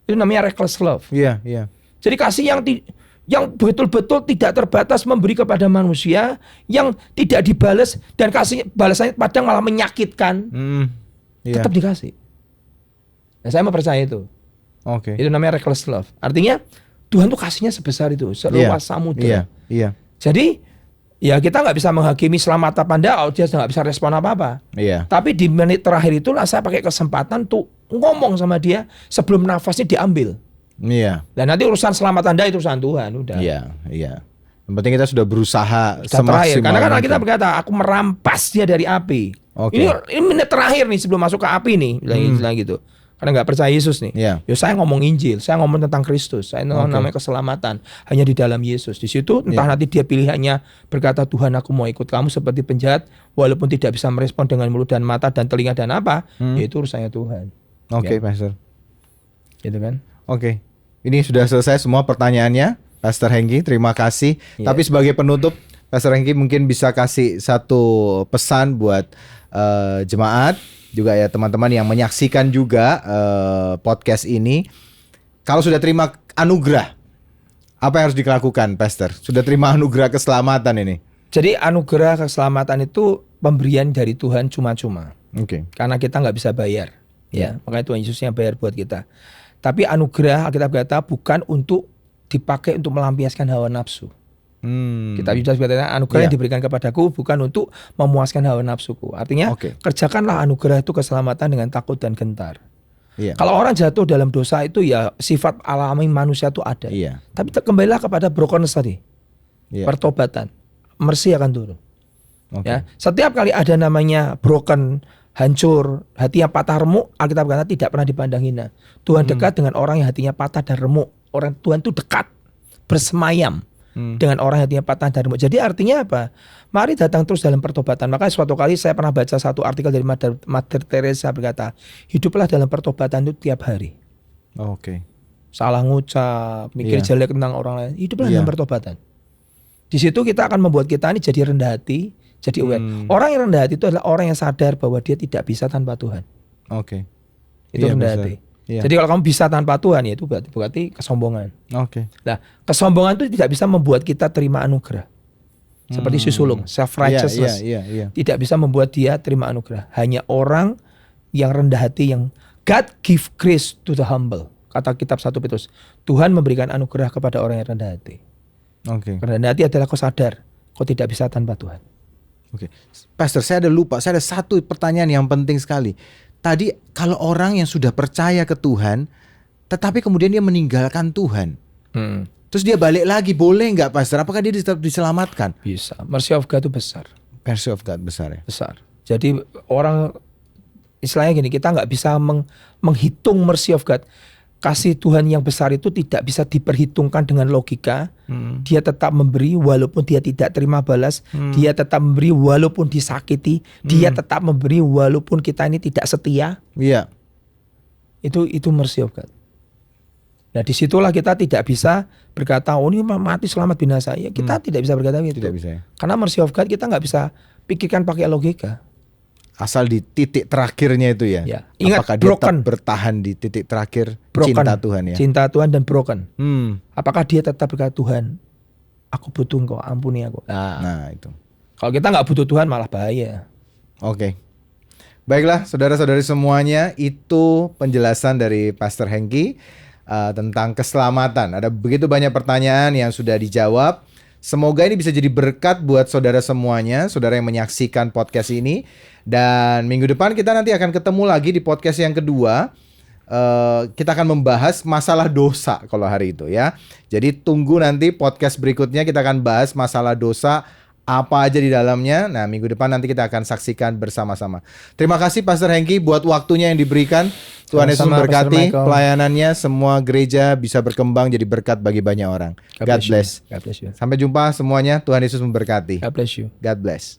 Itu namanya reckless love. Iya. Jadi kasih yang betul-betul tidak terbatas memberi kepada manusia, yang tidak dibalas dan kasih balasannya kadang malah menyakitkan. Tetap dikasih. Nah, saya mempercaya itu. Oke. Itu namanya reckless love. Artinya Tuhan tuh kasihnya sebesar itu, seluas samudra. Iya. Jadi ya kita nggak bisa menghakimi selamat apa enggak, dia nggak bisa respon apa-apa. Iya. Tapi di menit terakhir itulah saya pakai kesempatan tuh ngomong sama dia sebelum nafasnya diambil. Iya. Dan nanti urusan selamat Anda itu urusan Tuhan, udah. Iya. Yang penting kita sudah berusaha semaksimal. Karena kan kita berkata, aku merampas dia dari api. Okay. Ini menit terakhir nih sebelum masuk ke api nih, bilang gitu. Karena nggak percaya Yesus nih. Yeah. Ya saya ngomong Injil, saya ngomong tentang Kristus, saya namanya keselamatan hanya di dalam Yesus. Di situ entah nanti dia pilihannya berkata Tuhan aku mau ikut kamu seperti penjahat, walaupun tidak bisa merespon dengan mulut dan mata dan telinga dan apa, yaitu urusannya Tuhan. Oke, Pastor. Gitu kan? Oke. Ini sudah selesai semua pertanyaannya, Pastor Hengki. Terima kasih. Tapi sebagai penutup, Pastor Hengki mungkin bisa kasih satu pesan buat jemaat. Juga ya teman-teman yang menyaksikan juga podcast ini. Kalau sudah terima anugerah, apa yang harus dilakukan, Pastor? Sudah terima anugerah keselamatan ini. Jadi anugerah keselamatan itu pemberian dari Tuhan cuma-cuma. Oke. Karena kita nggak bisa bayar. Ya, makanya Tuhan Yesus yang bayar buat kita. Tapi anugerah Alkitab berkata bukan untuk dipakai untuk melampiaskan hawa nafsu. Kita bisa berkata anugerah yang diberikan kepadaku bukan untuk memuaskan hawa nafsuku. Artinya kerjakanlah anugerah itu keselamatan dengan takut dan gentar. Kalau orang jatuh dalam dosa itu ya sifat alami manusia itu ada. Tapi kembalilah kepada brokenness tadi. Pertobatan, mercy akan turun. Ya, setiap kali ada namanya broken, hancur, hati yang patah remuk, Alkitab berkata tidak pernah dipandang hina. Tuhan dekat dengan orang yang hatinya patah dan remuk. Orang Tuhan itu dekat, bersemayam dengan orang yang hatinya patah dan remuk. Jadi artinya apa? Mari datang terus dalam pertobatan. Makanya suatu kali saya pernah baca satu artikel dari Mother Teresa berkata, hiduplah dalam pertobatan itu tiap hari. Salah ngucap, mikir jelek tentang orang lain, hiduplah dalam pertobatan. Di situ kita akan membuat kita ini jadi rendah hati, jadi aware. Orang yang rendah hati itu adalah orang yang sadar bahwa dia tidak bisa tanpa Tuhan. Itu rendah hati. Jadi kalau kamu bisa tanpa Tuhan ya itu berarti kesombongan. Nah, kesombongan itu tidak bisa membuat kita terima anugerah. Seperti si sulung, self righteousness. Tidak bisa membuat dia terima anugerah. Hanya orang yang rendah hati, yang God give grace to the humble. Kata kitab 1 Petrus, Tuhan memberikan anugerah kepada orang yang rendah hati. Rendah hati adalah kau sadar kau tidak bisa tanpa Tuhan. Pastor, saya ada satu pertanyaan yang penting sekali. Tadi kalau orang yang sudah percaya ke Tuhan, tetapi kemudian dia meninggalkan Tuhan, terus dia balik lagi, boleh nggak, Pastor? Apakah dia tetap diselamatkan? Bisa. Mercy of God itu besar. Mercy of God besar ya? Besar. Jadi orang, istilahnya gini, kita nggak bisa menghitung mercy of God. Kasih Tuhan yang besar itu tidak bisa diperhitungkan dengan logika. Dia tetap memberi walaupun dia tidak terima balas. Dia tetap memberi walaupun disakiti. Dia tetap memberi walaupun kita ini tidak setia. Iya. Itu mercy of God. Nah disitulah kita tidak bisa berkata, oh ini mati selamat binasa. Ya kita tidak bisa berkata gitu. Tidak bisa ya? Karena mercy of God kita nggak bisa pikirkan pakai logika. Asal di titik terakhirnya itu ya. Ingat, apakah broken. dia tetap bertahan di titik terakhir Broken. cinta Tuhan ya? Cinta Tuhan dan broken. Apakah Apakah dia tetap berkata, Tuhan, aku butuh Engkau, ampuni aku. Nah itu. Kalau kita nggak butuh Tuhan malah bahaya. Oke. Baiklah saudara-saudari semuanya, itu penjelasan dari Pastor Hengki tentang keselamatan. Ada begitu banyak pertanyaan yang sudah dijawab. Semoga ini bisa jadi berkat buat saudara semuanya, saudara yang menyaksikan podcast ini. Dan minggu depan kita nanti akan ketemu lagi di podcast yang kedua. Kita akan membahas masalah dosa kalau hari itu ya. Jadi tunggu nanti podcast berikutnya, kita akan bahas masalah dosa, apa aja di dalamnya. Nah minggu depan nanti kita akan saksikan bersama-sama. Terima kasih Pastor Hengki buat waktunya yang diberikan. Tuhan Yesus memberkati pelayanannya. Semua gereja bisa berkembang jadi berkat bagi banyak orang. God bless. God bless you. Sampai jumpa semuanya. Tuhan Yesus memberkati. God bless you. God bless.